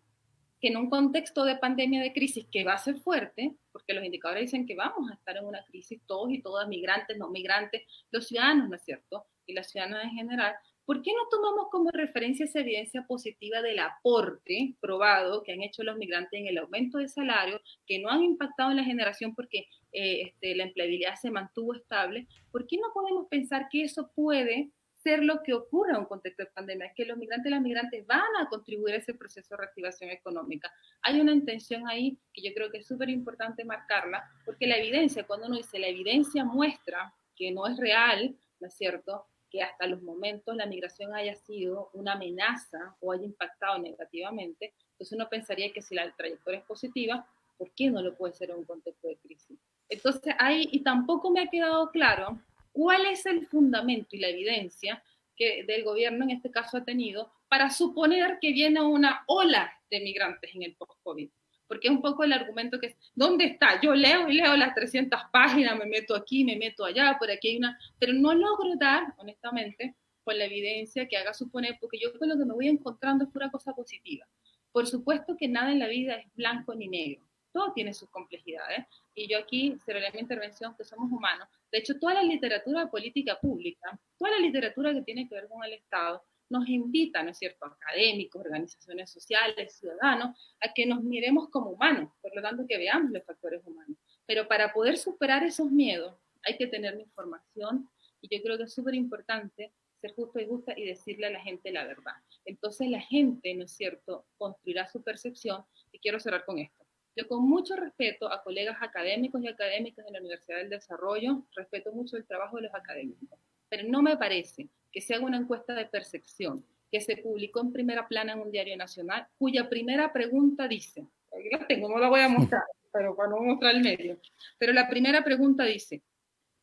Speaker 8: que en un contexto de pandemia, de crisis, que va a ser fuerte, porque los indicadores dicen que vamos a estar en una crisis todos y todas, migrantes, no migrantes, los ciudadanos, ¿no es cierto?, y las ciudadanas en general, ¿por qué no tomamos como referencia esa evidencia positiva del aporte probado que han hecho los migrantes en el aumento de salario, que no han impactado en la generación porque la empleabilidad se mantuvo estable? ¿Por qué no podemos pensar que eso puede ser lo que ocurre en un contexto de pandemia? Es que los migrantes y las migrantes van a contribuir a ese proceso de reactivación económica. Hay una intención ahí que yo creo que es súper importante marcarla, porque la evidencia, cuando uno dice la evidencia muestra que no es real, ¿no es cierto?, que hasta los momentos la migración haya sido una amenaza o haya impactado negativamente, entonces uno pensaría que si la trayectoria es positiva, ¿por qué no lo puede ser en un contexto de crisis? Entonces ahí, y tampoco me ha quedado claro cuál es el fundamento y la evidencia que del gobierno en este caso ha tenido para suponer que viene una ola de migrantes en el post-COVID. Porque es un poco el argumento que es, ¿dónde está? Yo leo y leo las 300 páginas, me meto aquí, me meto allá, por aquí hay una, pero no logro dar, honestamente, con la evidencia que haga suponer, porque yo con lo que me voy encontrando es pura cosa positiva. Por supuesto que nada en la vida es blanco ni negro, todo tiene sus complejidades, y yo aquí cerraré mi intervención que somos humanos. De hecho, toda la literatura política pública, toda la literatura que tiene que ver con el Estado, nos invita, ¿no es cierto?, académicos, organizaciones sociales, ciudadanos, a que nos miremos como humanos, por lo tanto que veamos los factores humanos. Pero para poder superar esos miedos hay que tener la información, y yo creo que es súper importante ser justo y justa y decirle a la gente la verdad. Entonces la gente, ¿no es cierto?, construirá su percepción, y quiero cerrar con esto. Yo con mucho respeto a colegas académicos y académicas de la Universidad del Desarrollo, respeto mucho el trabajo de los académicos, pero no me parece que se haga una encuesta de percepción que se publicó en primera plana en un diario nacional, cuya primera pregunta dice, aquí la tengo, no la voy a mostrar, pero para no mostrar el medio, pero la primera pregunta dice,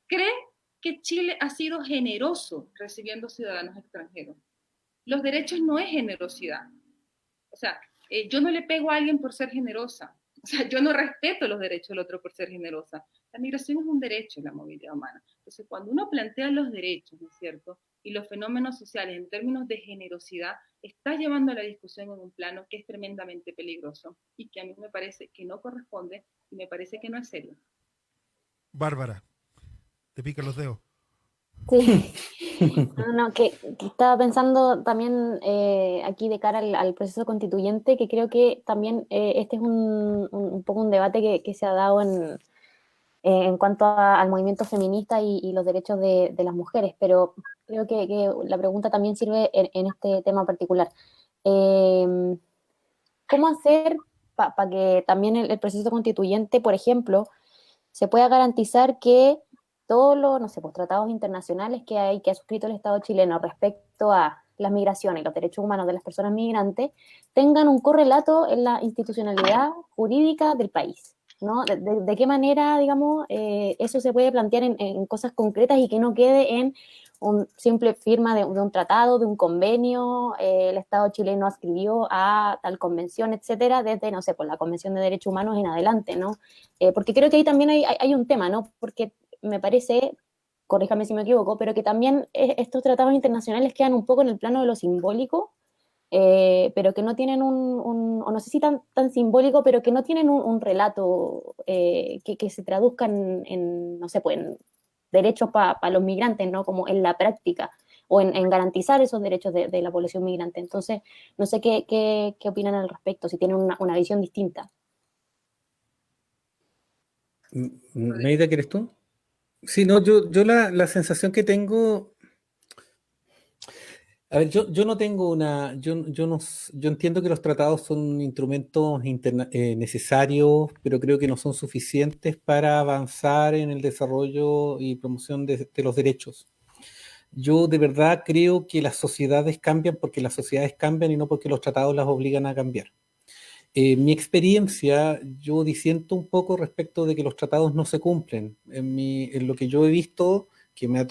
Speaker 8: ¿cree que Chile ha sido generoso recibiendo ciudadanos extranjeros? Los derechos no es generosidad. O sea, yo no le pego a alguien por ser generosa. O sea, yo no respeto los derechos del otro por ser generosa. La migración es un derecho, la movilidad humana. Entonces, cuando uno plantea los derechos, ¿no es cierto?, y los fenómenos sociales en términos de generosidad, está llevando a la discusión en un plano que es tremendamente peligroso y que a mí me parece que no corresponde y me parece que no es serio.
Speaker 6: Bárbara, te pica los dedos.
Speaker 10: Sí, que estaba pensando también aquí de cara al proceso constituyente, que creo que también este es un poco un debate que se ha dado en cuanto al movimiento feminista y los derechos de las mujeres, pero creo que la pregunta también sirve en este tema particular. ¿Cómo hacer para que también el proceso constituyente, por ejemplo, se pueda garantizar que todos los, no sé, pues, tratados internacionales que ha suscrito el Estado chileno respecto a las migraciones y los derechos humanos de las personas migrantes tengan un correlato en la institucionalidad jurídica del país, ¿no? ¿De qué manera, digamos, eso se puede plantear en cosas concretas y que no quede en un simple firma de un tratado, de un convenio, el Estado chileno adscribió a tal convención, etcétera, desde, no sé, por la Convención de Derechos Humanos en adelante, ¿no? Porque creo que ahí también hay un tema, ¿no? Porque me parece, corríjame si me equivoco, pero que también estos tratados internacionales quedan un poco en el plano de lo simbólico, pero que no tienen o no sé si tan simbólico, pero que no tienen un relato que se traduzca en, no sé, pues derechos para los migrantes, ¿no? Como en la práctica, o en garantizar esos derechos de la población migrante. Entonces, no sé qué opinan al respecto, si tienen una visión distinta.
Speaker 9: Neida, ¿quieres tú? Sí, no, yo la sensación que tengo... A ver, yo no tengo una... Yo entiendo que los tratados son instrumentos necesarios, pero creo que no son suficientes para avanzar en el desarrollo y promoción de los derechos. Yo de verdad creo que las sociedades cambian porque las sociedades cambian y no porque los tratados las obligan a cambiar. Mi experiencia, yo disiento un poco respecto de que los tratados no se cumplen. En lo que yo he visto, que me ha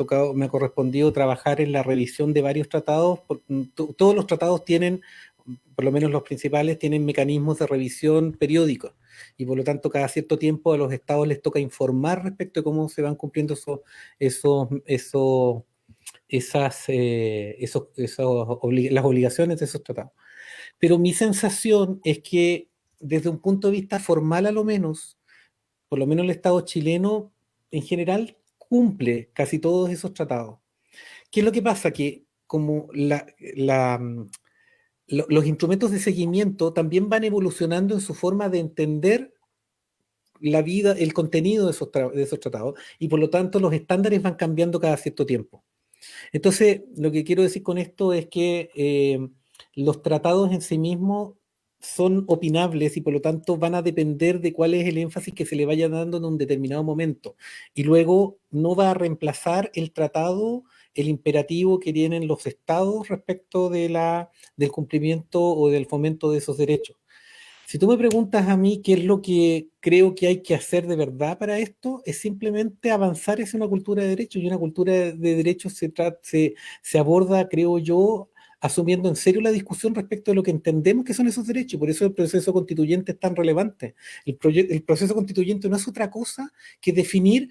Speaker 9: correspondido trabajar en la revisión de varios tratados, todos los tratados tienen, por lo menos los principales, tienen mecanismos de revisión periódicos, y por lo tanto cada cierto tiempo a los estados les toca informar respecto de cómo se van cumpliendo las obligaciones de esos tratados. Pero mi sensación es que desde un punto de vista formal, a lo menos, por lo menos el Estado chileno en general cumple casi todos esos tratados. ¿Qué es lo que pasa? Que como los instrumentos de seguimiento también van evolucionando en su forma de entender la vida, el contenido de esos tratados, y por lo tanto los estándares van cambiando cada cierto tiempo. Entonces, lo que quiero decir con esto es que los tratados en sí mismos son opinables y por lo tanto van a depender de cuál es el énfasis que se le vaya dando en un determinado momento. Y luego no va a reemplazar el tratado, el imperativo que tienen los estados respecto del cumplimiento o del fomento de esos derechos. Si tú me preguntas a mí qué es lo que creo que hay que hacer de verdad para esto, es simplemente avanzar hacia una cultura de derechos, y una cultura de derechos se aborda, creo yo, asumiendo en serio la discusión respecto de lo que entendemos que son esos derechos. Por eso el proceso constituyente es tan relevante. El proceso constituyente no es otra cosa que definir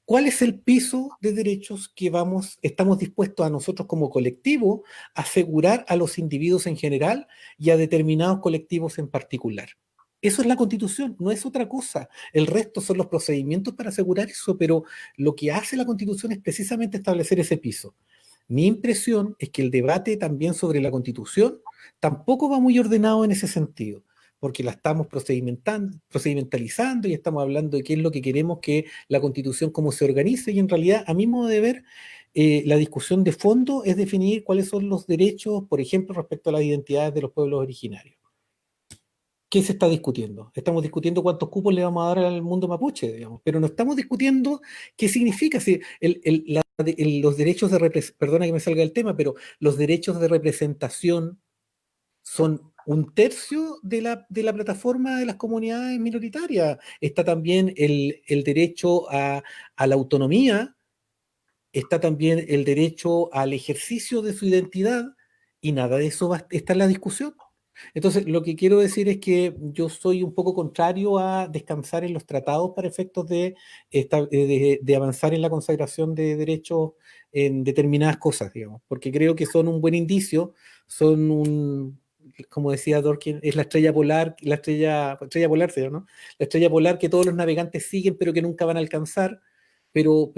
Speaker 9: cuál es el piso de derechos que estamos dispuestos a nosotros como colectivo a asegurar a los individuos en general y a determinados colectivos en particular. Eso es la Constitución, no es otra cosa. El resto son los procedimientos para asegurar eso, pero lo que hace la Constitución es precisamente establecer ese piso. Mi impresión es que el debate también sobre la Constitución tampoco va muy ordenado en ese sentido, porque la estamos procedimentalizando y estamos hablando de qué es lo que queremos que la Constitución, cómo se organice, y en realidad, a mi modo de ver, la discusión de fondo es definir cuáles son los derechos, por ejemplo, respecto a las identidades de los pueblos originarios. ¿Qué se está discutiendo? Estamos discutiendo cuántos cupos le vamos a dar al mundo mapuche, digamos, pero no estamos discutiendo qué significa. Si los derechos de representación, perdona que me salga del tema, pero los derechos de representación son 1/3 de la plataforma de las comunidades minoritarias. Está también el derecho a la autonomía, está también el derecho al ejercicio de su identidad, y nada de eso está en la discusión. Entonces, lo que quiero decir es que yo soy un poco contrario a descansar en los tratados para efectos de avanzar en la consagración de derechos en determinadas cosas, digamos, porque creo que son un buen indicio, como decía Dworkin, es la estrella polar, estrella polar, ¿no? La estrella polar que todos los navegantes siguen, pero que nunca van a alcanzar, pero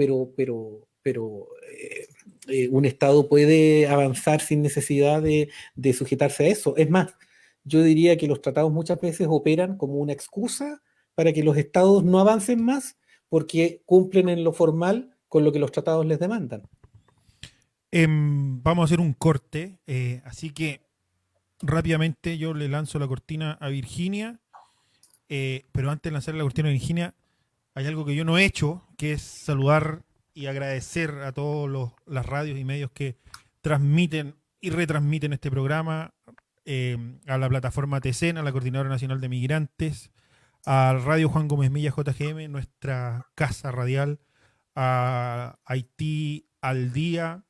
Speaker 9: un Estado puede avanzar sin necesidad de sujetarse a eso. Es más, yo diría que los tratados muchas veces operan como una excusa para que los Estados no avancen más, porque cumplen en lo formal con lo que los tratados les demandan.
Speaker 6: Vamos a hacer un corte, así que rápidamente yo le lanzo la cortina a Virginia, pero antes de lanzar la cortina a Virginia, hay algo que yo no he hecho, que es saludar y agradecer a todas las radios y medios que transmiten y retransmiten este programa, a la plataforma TECEN, a la Coordinadora Nacional de Migrantes, a Radio Juan Gómez Milla JGM, nuestra casa radial, a Haití al Día,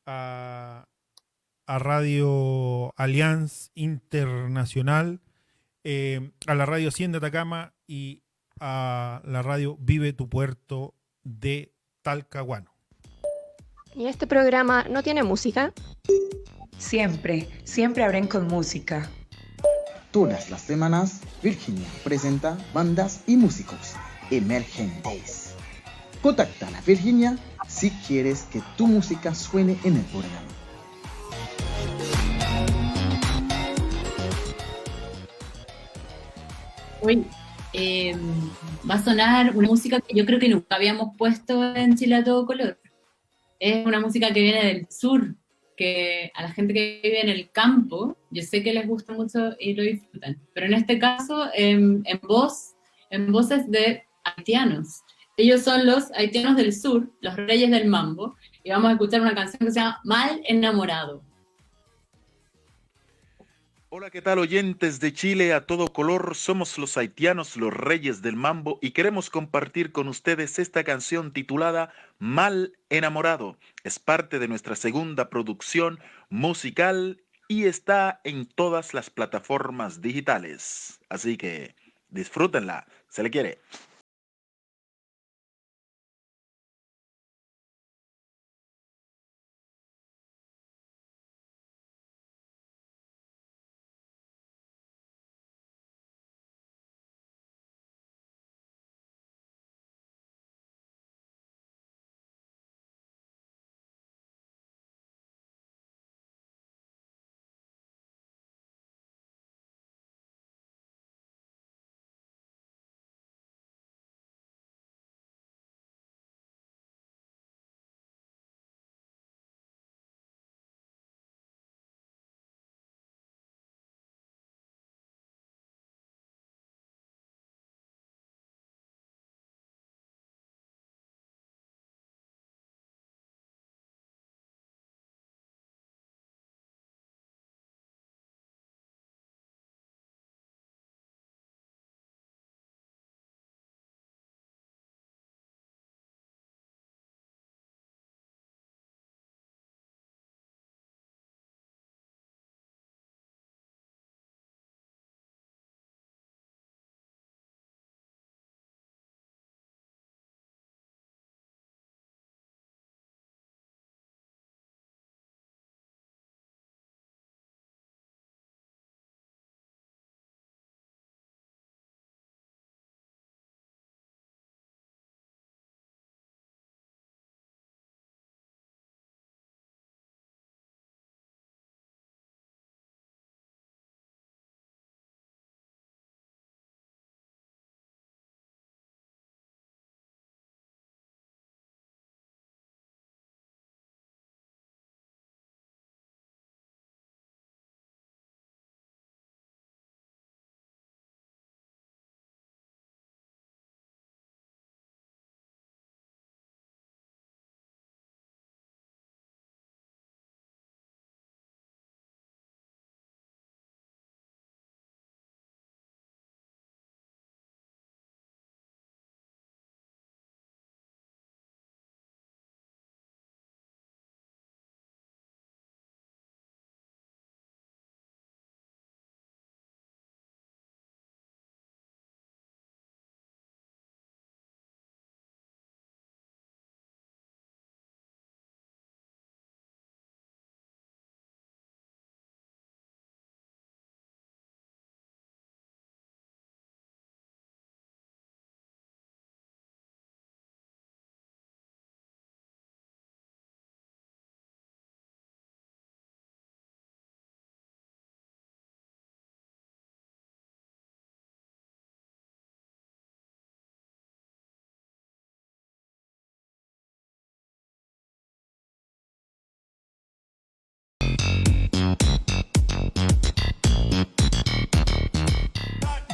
Speaker 6: a Radio Allianz Internacional, a la Radio 100 de Atacama y a la Radio Vive tu Puerto de Talcahuano.
Speaker 1: ¿Y este programa no tiene música?
Speaker 2: Siempre abren con música.
Speaker 4: Todas las semanas, Virginia presenta bandas y músicos emergentes. Contacta a Virginia si quieres que tu música suene en el programa.
Speaker 7: Hoy va a sonar una música que yo creo que nunca habíamos puesto en Chile a todo color. Es una música que viene del sur, que a la gente que vive en el campo, yo sé que les gusta mucho y lo disfrutan. Pero en este caso, en voces de haitianos. Ellos son los haitianos del sur, los reyes del mambo, y vamos a escuchar una canción que se llama Mal Enamorado.
Speaker 11: Hola, ¿qué tal, oyentes de Chile a todo color? Somos los haitianos, los reyes del mambo, y queremos compartir con ustedes esta canción titulada Mal Enamorado. Es parte de nuestra segunda producción musical y está en todas las plataformas digitales. Así que disfrútenla, se le quiere.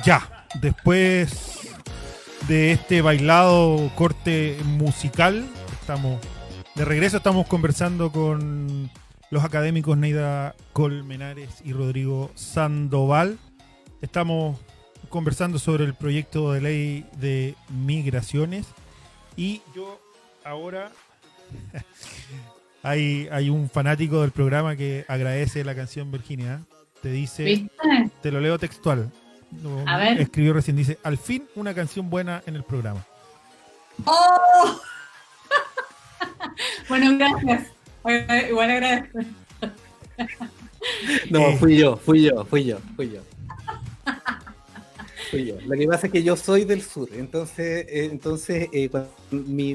Speaker 6: Ya, después de este bailado corte musical, estamos de regreso, estamos conversando con los académicos Neida Colmenares y Rodrigo Sandoval. Estamos conversando sobre el proyecto de ley de migraciones y yo ahora hay un fanático del programa que agradece la canción, Virginia. Te dice,
Speaker 7: ¿viste?
Speaker 6: Te lo leo textual.
Speaker 7: A ver.
Speaker 6: Escribió recién, dice, al fin una canción buena en el programa.
Speaker 7: ¡Oh! Bueno, gracias. Igual agradezco.
Speaker 9: No, fui yo. Soy yo. Lo que pasa es que yo soy del sur, entonces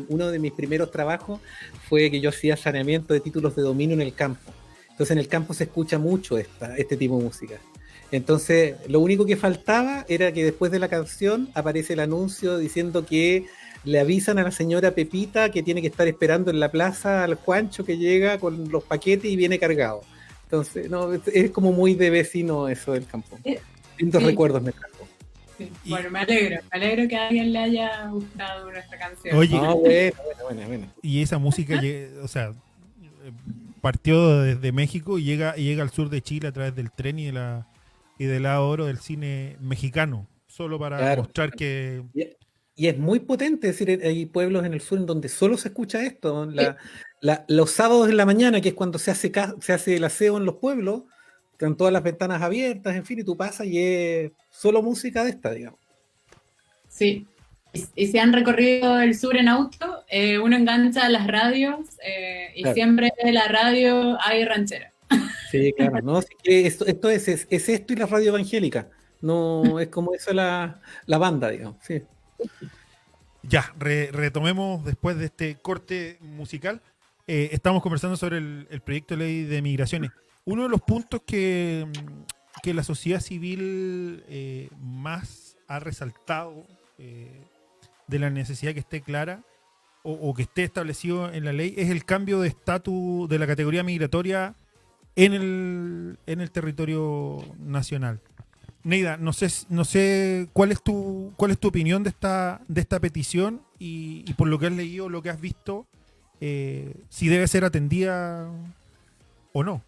Speaker 9: uno de mis primeros trabajos fue que yo hacía saneamiento de títulos de dominio en el campo. Entonces en el campo se escucha mucho este tipo de música. Entonces lo único que faltaba era que después de la canción aparece el anuncio diciendo que le avisan a la señora Pepita que tiene que estar esperando en la plaza al Juancho que llega con los paquetes y viene cargado. Entonces, no, es como muy de vecino eso del campo. Lindos
Speaker 7: Sí.
Speaker 9: recuerdos me trajo.
Speaker 7: Sí. Bueno, me alegro que a alguien le haya gustado nuestra canción.
Speaker 6: Oye,
Speaker 9: Bueno.
Speaker 6: y esa música, o sea, partió desde México y llega al sur de Chile a través del tren y del lado oro del cine mexicano, solo para mostrar que...
Speaker 9: Y es muy potente, es decir, hay pueblos en el sur en donde solo se escucha esto. Los sábados en la mañana, que es cuando se hace el aseo en los pueblos, están todas las ventanas abiertas, en fin, y tú pasas y es solo música de esta, digamos.
Speaker 7: Sí, y si han recorrido el sur en auto, uno engancha las radios y
Speaker 9: Claro.
Speaker 7: siempre en la radio hay ranchera.
Speaker 9: Sí, claro, ¿no? Así que esto es esto y la radio evangélica. No es como eso la banda, digamos. Sí.
Speaker 6: Ya, retomemos después de este corte musical. Estamos conversando sobre el proyecto de ley de migraciones. Uno de los puntos que la sociedad civil más ha resaltado de la necesidad que esté clara o que esté establecido en la ley es el cambio de estatus de la categoría migratoria en el territorio nacional. Neida, no sé cuál es tu opinión de esta petición y por lo que has leído, lo que has visto, si debe ser atendida o no.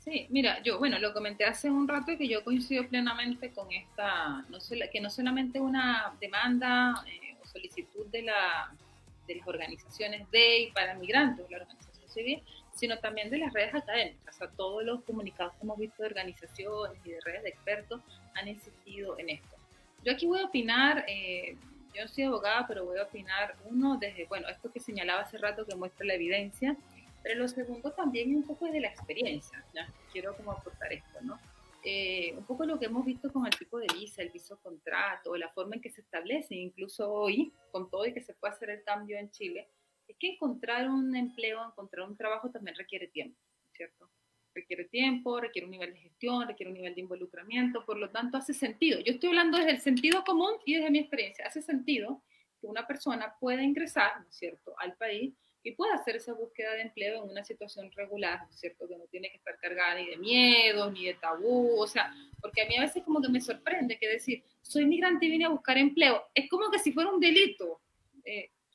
Speaker 8: Sí, mira, yo, bueno, lo comenté hace un rato que yo coincido plenamente con esta, que no solamente una demanda o solicitud de las organizaciones de y para migrantes, la organización civil, sino también de las redes académicas. O sea, todos los comunicados que hemos visto de organizaciones y de redes de expertos han insistido en esto. Yo aquí voy a opinar, yo no soy abogada, pero voy a opinar, desde, esto que señalaba hace rato que muestra la evidencia, pero lo segundo también un poco de la experiencia, ¿no? Quiero como aportar esto, ¿no? Un poco lo que hemos visto con el tipo de visa, el visocontrato, la forma en que se establece, incluso hoy, con todo y que se puede hacer el cambio en Chile, es que encontrar un empleo, encontrar un trabajo también requiere tiempo, ¿cierto? Requiere tiempo, requiere un nivel de gestión, requiere un nivel de involucramiento, por lo tanto hace sentido. Yo estoy hablando desde el sentido común y desde mi experiencia. Hace sentido que una persona pueda ingresar, ¿no es cierto?, al país y pueda hacer esa búsqueda de empleo en una situación regular, ¿no es cierto?, que no tiene que estar cargada ni de miedo, ni de tabú, o sea, porque a mí a veces como que me sorprende que decir, soy migrante y vine a buscar empleo, es como que si fuera un delito,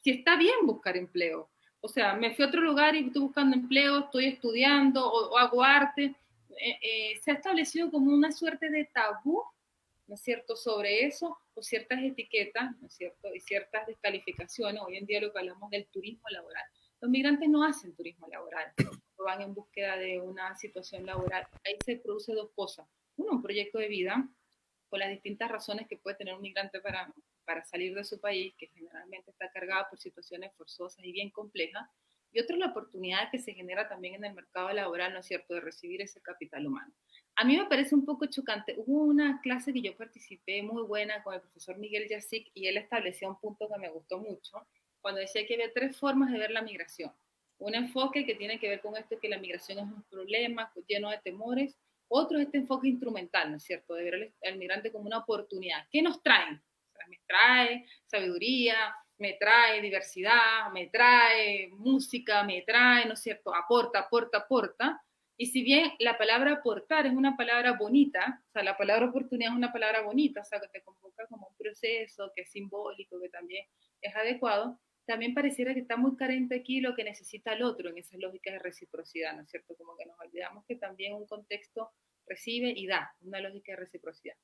Speaker 8: si está bien buscar empleo, o sea, me fui a otro lugar y estoy buscando empleo, estoy estudiando o hago arte, se ha establecido como una suerte de tabú, ¿no es cierto?, sobre eso, o ciertas etiquetas, ¿no es cierto?, y ciertas descalificaciones. Hoy en día lo que hablamos del turismo laboral. Los migrantes no hacen turismo laboral, no van en búsqueda de una situación laboral. Ahí se produce dos cosas. Uno, un proyecto de vida, con las distintas razones que puede tener un migrante para salir de su país, que generalmente está cargada por situaciones forzosas y bien complejas. Y otro, la oportunidad que se genera también en el mercado laboral, ¿no es cierto?, de recibir ese capital humano. A mí me parece un poco chocante. Hubo una clase que yo participé muy buena con el profesor Miguel Yacic y él establecía un punto que me gustó mucho, cuando decía que había tres formas de ver la migración. Un enfoque que tiene que ver con esto, que la migración es un problema lleno de temores. Otro es este enfoque instrumental, ¿no es cierto?, de ver al migrante como una oportunidad. ¿Qué nos traen? O sea, me trae sabiduría, me trae diversidad, me trae música, me trae, ¿no es cierto?, aporta. Y si bien la palabra aportar es una palabra bonita, o sea, la palabra oportunidad es una palabra bonita, o sea, que te convoca como un proceso, que es simbólico, que también es adecuado, también pareciera que está muy carente aquí lo que necesita el otro en esa lógica de reciprocidad, ¿no es cierto? Como que nos olvidamos que también un contexto recibe y da, una lógica de reciprocidad.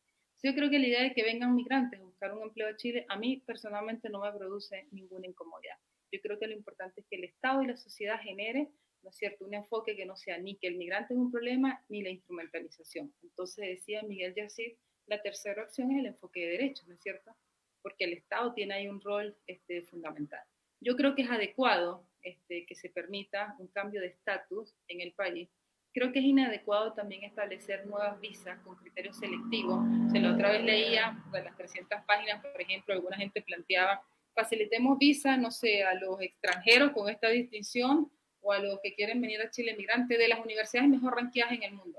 Speaker 8: Yo creo que la idea de que vengan migrantes a buscar un empleo a Chile, a mí personalmente no me produce ninguna incomodidad. Yo creo que lo importante es que el Estado y la sociedad genere, ¿no es cierto?, un enfoque que no sea ni que el migrante es un problema ni la instrumentalización. Entonces decía Miguel Yacic, la tercera opción es el enfoque de derechos, ¿no es cierto?, porque el Estado tiene ahí un rol fundamental. Yo creo que es adecuado que se permita un cambio de estatus en el país, creo que es inadecuado también establecer nuevas visas con criterios selectivos. La otra vez leía de las 300 páginas, por ejemplo, alguna gente planteaba, facilitemos visas, no sé, a los extranjeros con esta distinción o a los que quieren venir a Chile migrantes de las universidades mejor ranqueadas en el mundo.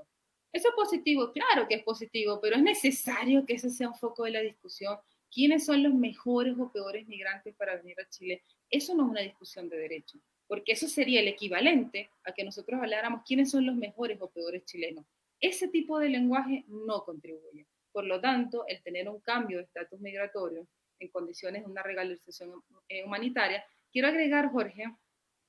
Speaker 8: ¿Eso es positivo? Claro que es positivo, pero es necesario que ese sea un foco de la discusión. ¿Quiénes son los mejores o peores migrantes para venir a Chile? Eso no es una discusión de derecho, porque eso sería el equivalente a que nosotros habláramos quiénes son los mejores o peores chilenos. Ese tipo de lenguaje no contribuye. Por lo tanto, el tener un cambio de estatus migratorio en condiciones de una regularización humanitaria, quiero agregar, Jorge,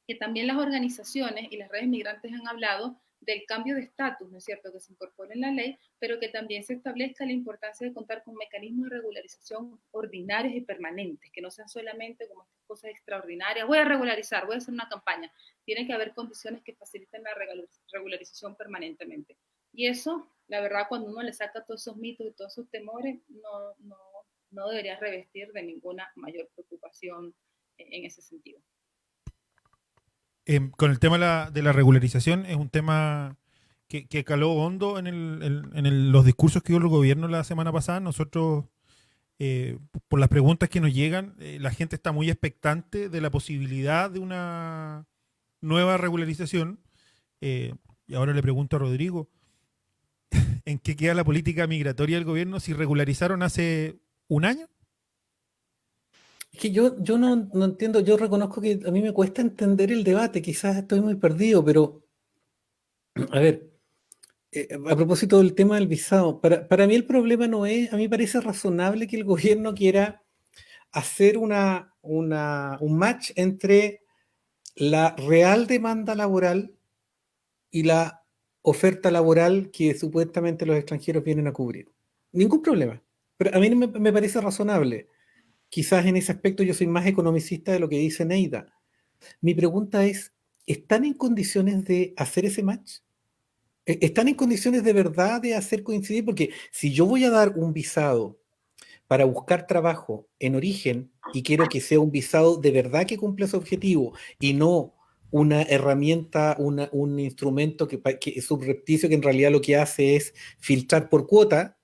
Speaker 8: que también las organizaciones y las redes migrantes han hablado del cambio de estatus, ¿no es cierto?, que se incorpore en la ley, pero que también se establezca la importancia de contar con mecanismos de regularización ordinarios y permanentes, que no sean solamente como estas cosas extraordinarias, voy a regularizar, voy a hacer una campaña. Tiene que haber condiciones que faciliten la regularización permanentemente. Y eso, la verdad, cuando uno le saca todos esos mitos y todos esos temores, no debería revestir de ninguna mayor preocupación en ese sentido.
Speaker 6: Con el tema de la regularización, es un tema que caló hondo en los discursos que dio el gobierno la semana pasada. Nosotros, por las preguntas que nos llegan, la gente está muy expectante de la posibilidad de una nueva regularización. Y ahora le pregunto a Rodrigo, ¿en qué queda la política migratoria del gobierno si regularizaron hace un año?
Speaker 9: Es que yo no entiendo, yo reconozco que a mí me cuesta entender el debate, quizás estoy muy perdido, pero a ver, a propósito del tema del visado, para mí el problema no es, a mí me parece razonable que el gobierno quiera hacer un match entre la real demanda laboral y la oferta laboral que supuestamente los extranjeros vienen a cubrir. Ningún problema, pero a mí me parece razonable. Quizás en ese aspecto yo soy más economicista de lo que dice Neida. Mi pregunta es, ¿están en condiciones de hacer ese match? ¿Están en condiciones de verdad de hacer coincidir? Porque si yo voy a dar un visado para buscar trabajo en origen y quiero que sea un visado de verdad que cumpla su objetivo y no una herramienta, un instrumento que es subrepticio que en realidad lo que hace es filtrar por cuota,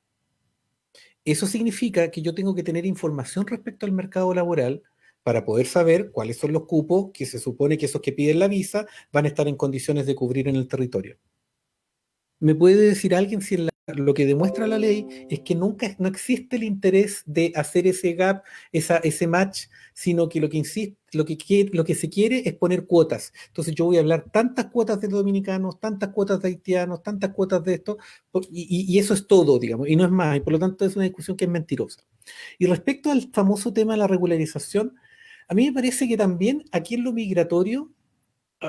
Speaker 9: eso significa que yo tengo que tener información respecto al mercado laboral para poder saber cuáles son los cupos que se supone que esos que piden la visa van a estar en condiciones de cubrir en el territorio. ¿Me puede decir alguien si lo que demuestra la ley es que no existe el interés de hacer ese gap, ese match, sino que lo que se quiere es poner cuotas? Entonces yo voy a hablar tantas cuotas de dominicanos, tantas cuotas de haitianos, tantas cuotas de esto, y eso es todo, digamos, y no es más, y por lo tanto es una discusión que es mentirosa. Y respecto al famoso tema de la regularización, a mí me parece que también aquí en lo migratorio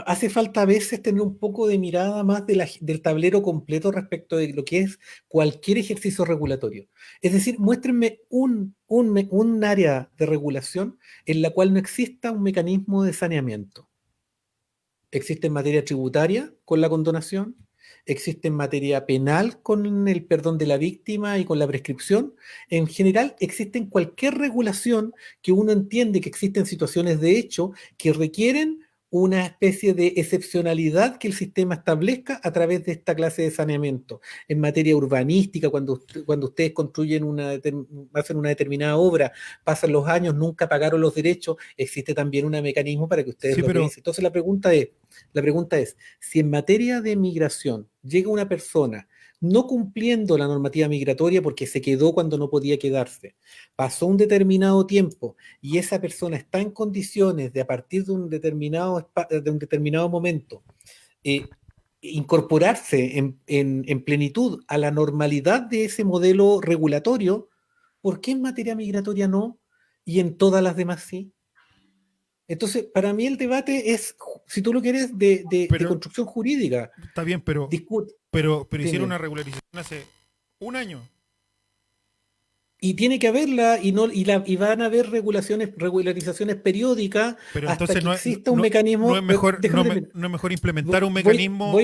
Speaker 9: hace falta a veces tener un poco de mirada más del tablero completo respecto de lo que es cualquier ejercicio regulatorio. Es decir, muéstrenme un área de regulación en la cual no exista un mecanismo de saneamiento. Existe en materia tributaria con la condonación, existe en materia penal con el perdón de la víctima y con la prescripción. En general, existe en cualquier regulación que uno entiende que existen situaciones de hecho que requieren una especie de excepcionalidad que el sistema establezca a través de esta clase de saneamiento. En materia urbanística, cuando ustedes construyen hacen una determinada obra, pasan los años, nunca pagaron los derechos, existe también un mecanismo para que ustedes lo revisen. Entonces la pregunta es, si en materia de migración llega una persona no cumpliendo la normativa migratoria porque se quedó cuando no podía quedarse, pasó un determinado tiempo y esa persona está en condiciones de a partir de un determinado momento incorporarse en plenitud a la normalidad de ese modelo regulatorio, ¿por qué en materia migratoria no y en todas las demás sí? Entonces, para mí el debate es, si tú lo quieres, de construcción jurídica.
Speaker 6: Está bien, pero hicieron una regularización hace un año.
Speaker 9: Y tiene que haberla, y van a haber regularizaciones periódicas,
Speaker 6: pero
Speaker 9: hasta
Speaker 6: entonces
Speaker 9: que exista un mecanismo.
Speaker 6: No es mejor implementar un mecanismo.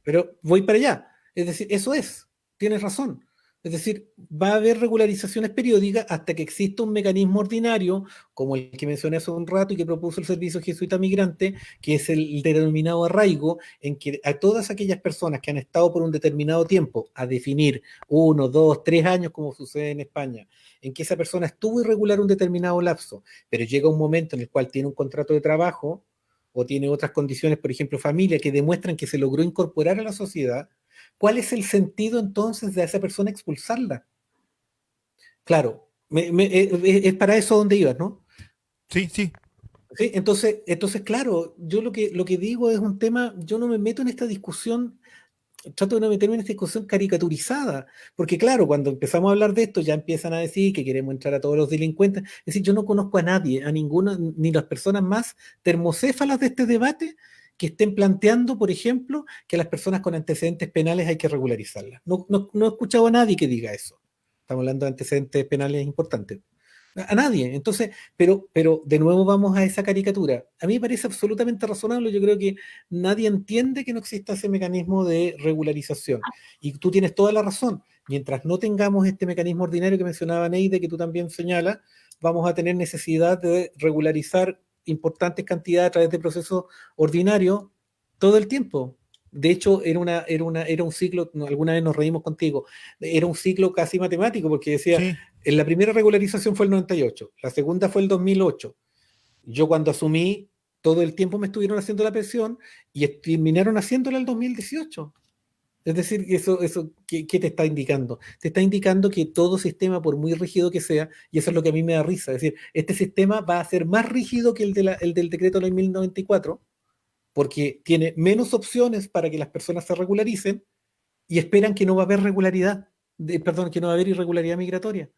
Speaker 9: Pero voy para allá. Es decir, eso es, tienes razón. Es decir, va a haber regularizaciones periódicas hasta que exista un mecanismo ordinario, como el que mencioné hace un rato y que propuso el Servicio Jesuita Migrante, que es el denominado arraigo, en que a todas aquellas personas que han estado por un determinado tiempo, a definir 1, 2, 3 años, como sucede en España, en que esa persona estuvo irregular un determinado lapso, pero llega un momento en el cual tiene un contrato de trabajo o tiene otras condiciones, por ejemplo, familia, que demuestran que se logró incorporar a la sociedad. ¿Cuál es el sentido entonces de a esa persona expulsarla? Claro, es para eso donde ibas, ¿no?
Speaker 6: Sí, sí.
Speaker 9: Sí, entonces, claro, yo lo que digo es un tema, yo no me meto en esta discusión, trato de no meterme en esta discusión caricaturizada, porque claro, cuando empezamos a hablar de esto ya empiezan a decir que queremos entrar a todos los delincuentes. Es decir, yo no conozco a nadie, a ninguna, ni las personas más termocéfalas de este debate que estén planteando, por ejemplo, que a las personas con antecedentes penales hay que regularizarlas. No he escuchado a nadie que diga eso. Estamos hablando de antecedentes penales importantes. A nadie. Entonces, pero de nuevo vamos a esa caricatura. A mí me parece absolutamente razonable. Yo creo que nadie entiende que no exista ese mecanismo de regularización. Y tú tienes toda la razón. Mientras no tengamos este mecanismo ordinario que mencionaba Neide, que tú también señalas, vamos a tener necesidad de regularizar importantes cantidades a través de procesos ordinarios todo el tiempo. De hecho, era un ciclo, alguna vez nos reímos contigo, era un ciclo casi matemático, porque decía,
Speaker 6: Sí.
Speaker 9: en la primera regularización fue el 98, la segunda fue el 2008. Yo cuando asumí, todo el tiempo me estuvieron haciendo la pensión y terminaron haciéndola el 2018. Es decir, ¿qué te está indicando? Te está indicando que todo sistema, por muy rígido que sea, y eso es lo que a mí me da risa, es decir, este sistema va a ser más rígido que el del decreto de la 1094, porque tiene menos opciones para que las personas se regularicen y esperan que no va a haber que no va a haber irregularidad migratoria.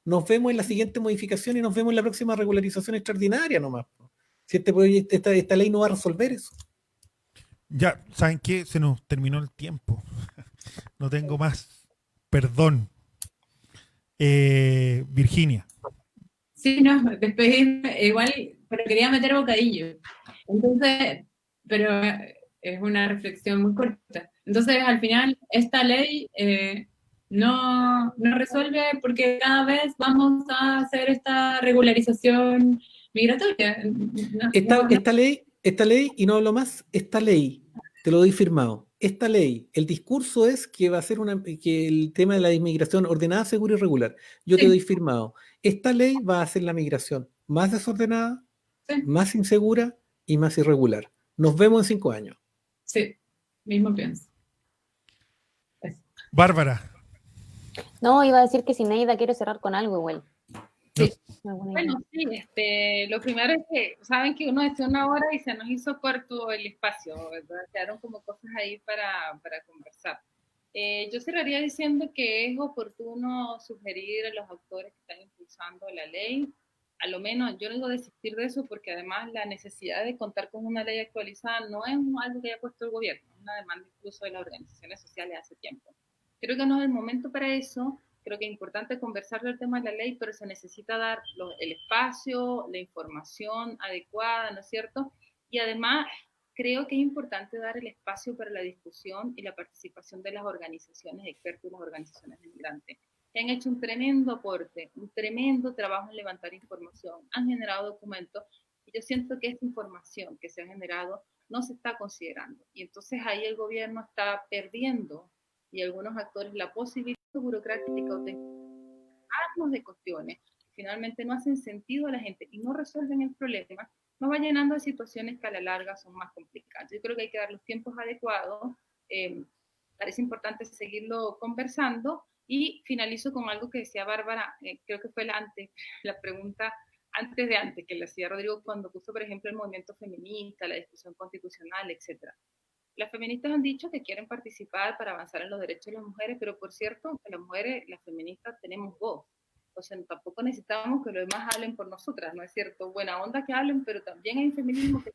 Speaker 9: Nos vemos en la siguiente modificación y nos vemos en la próxima regularización extraordinaria nomás. Si esta ley no va a resolver eso.
Speaker 6: Ya, ¿saben qué? Se nos terminó el tiempo. No tengo más. Perdón. Virginia.
Speaker 7: Sí, no, despedirme, igual, pero quería meter bocadillo. Entonces, pero es una reflexión muy corta. Entonces, al final, esta ley no resuelve porque cada vez vamos a hacer esta regularización migratoria.
Speaker 9: Esta ley, y no hablo más, esta ley, te lo doy firmado. Esta ley, el discurso es que va a ser que el tema de la inmigración ordenada, segura y regular. Yo te doy firmado. Esta ley va a hacer la migración más desordenada, más insegura y más irregular. Nos vemos en 5 años.
Speaker 7: Sí, mismo pienso.
Speaker 6: Bárbara.
Speaker 10: No, iba a decir que si Neida quiere cerrar con algo igual.
Speaker 8: Sí. Bueno, sí, lo primero es que saben que uno decía 1 hora y se nos hizo corto el espacio, ¿verdad? Quedaron como cosas ahí para conversar. Yo cerraría diciendo que es oportuno sugerir a los actores que están impulsando la ley, a lo menos yo no digo desistir de eso porque además la necesidad de contar con una ley actualizada no es algo que haya puesto el gobierno, es una demanda incluso de las organizaciones sociales hace tiempo. Creo que no es el momento para eso. Creo que es importante conversar del tema de la ley, pero se necesita dar el espacio, la información adecuada, ¿no es cierto? Y además, creo que es importante dar el espacio para la discusión y la participación de las organizaciones expertas y las organizaciones de migrantes, que han hecho un tremendo aporte, un tremendo trabajo en levantar información, han generado documentos, y yo siento que esta información que se ha generado no se está considerando. Y entonces ahí el gobierno está perdiendo, y algunos actores, la posibilidad burocrática de de cuestiones que finalmente no hacen sentido a la gente y no resuelven el problema, nos va llenando de situaciones que a la larga son más complicadas. Yo creo que hay que dar los tiempos adecuados, parece importante seguirlo conversando, y finalizo con algo que decía Bárbara, creo que fue la pregunta antes que le hacía Rodrigo cuando puso, por ejemplo, el movimiento feminista, la discusión constitucional, etcétera. Las feministas han dicho que quieren participar para avanzar en los derechos de las mujeres, pero por cierto, que las mujeres, las feministas, tenemos voz. O sea, tampoco necesitamos que los demás hablen por nosotras, ¿no es cierto? Buena onda que hablen, pero también hay un feminismo que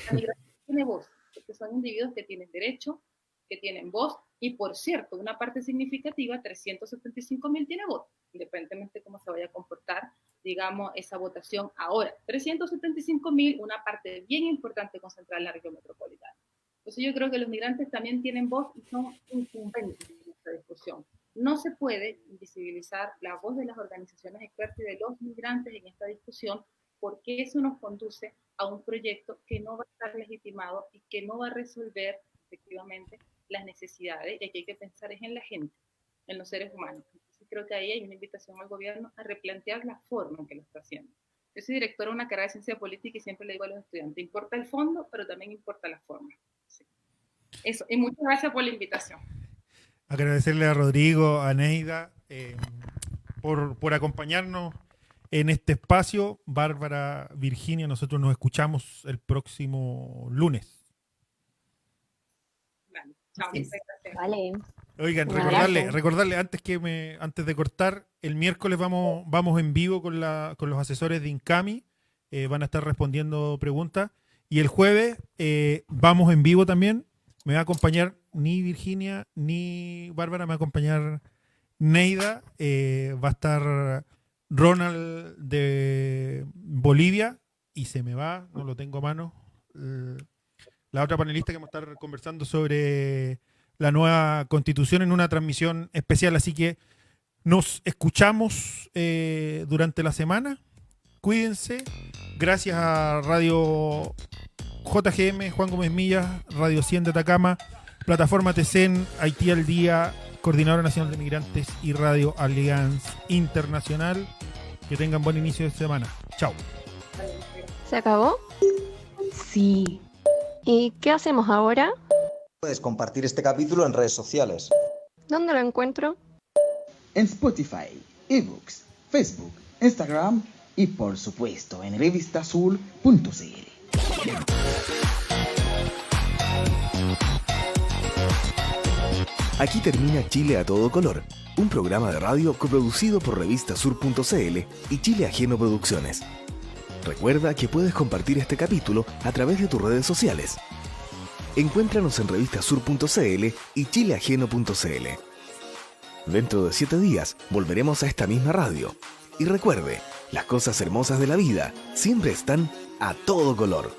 Speaker 8: la migración tiene voz, porque son individuos que tienen derecho, que tienen voz, y por cierto, una parte significativa, 375.000 tiene voz, independientemente de cómo se vaya a comportar, digamos, esa votación ahora. 375.000, una parte bien importante concentrada en la región metropolitana. Entonces yo creo que los migrantes también tienen voz y son incumbentes en esta discusión. No se puede invisibilizar la voz de las organizaciones expertas y de los migrantes en esta discusión, porque eso nos conduce a un proyecto que no va a estar legitimado y que no va a resolver efectivamente las necesidades, y aquí hay que pensar es en la gente, en los seres humanos. Entonces creo que ahí hay una invitación al gobierno a replantear la forma en que lo está haciendo. Yo soy directora de una carrera de ciencia política y siempre le digo a los estudiantes, importa el fondo, pero también importa la forma. Sí. Eso, y muchas gracias por la invitación.
Speaker 6: Agradecerle a Rodrigo, a Neida, por acompañarnos en este espacio. Bárbara, Virginia, nosotros nos escuchamos el próximo lunes.
Speaker 8: Vale, chao, muchas gracias.
Speaker 10: Vale.
Speaker 6: Oigan,
Speaker 10: Un
Speaker 6: recordarle antes de cortar, el miércoles vamos en vivo con los asesores de INCAMI, van a estar respondiendo preguntas, y el jueves vamos en vivo también. Me va a acompañar ni Virginia ni Bárbara, me va a acompañar Neida, va a estar Ronald de Bolivia, y se me va, no lo tengo a mano, la otra panelista que vamos a estar conversando sobre la nueva constitución en una transmisión especial. Así que nos escuchamos durante la semana. Cuídense. Gracias a Radio JGM, Juan Gómez Millas, Radio 100 de Atacama, Plataforma TCN, Haití al Día, Coordinadora Nacional de Migrantes y Radio Allianz Internacional. Que tengan buen inicio de semana. Chao.
Speaker 1: ¿Se acabó?
Speaker 10: Sí.
Speaker 1: ¿Y qué hacemos ahora?
Speaker 3: Puedes compartir este capítulo en redes sociales.
Speaker 1: ¿Dónde lo encuentro?
Speaker 4: En Spotify, eBooks, Facebook, Instagram y por supuesto en revistaazul.cl.
Speaker 5: Aquí termina Chile a todo color, un programa de radio coproducido por revistasur.cl y Chile Ajeno Producciones. Recuerda que puedes compartir este capítulo a través de tus redes sociales. Encuéntranos en revistasur.cl y chileajeno.cl. Dentro de 7 días volveremos a esta misma radio. Y recuerde, las cosas hermosas de la vida siempre están a todo color.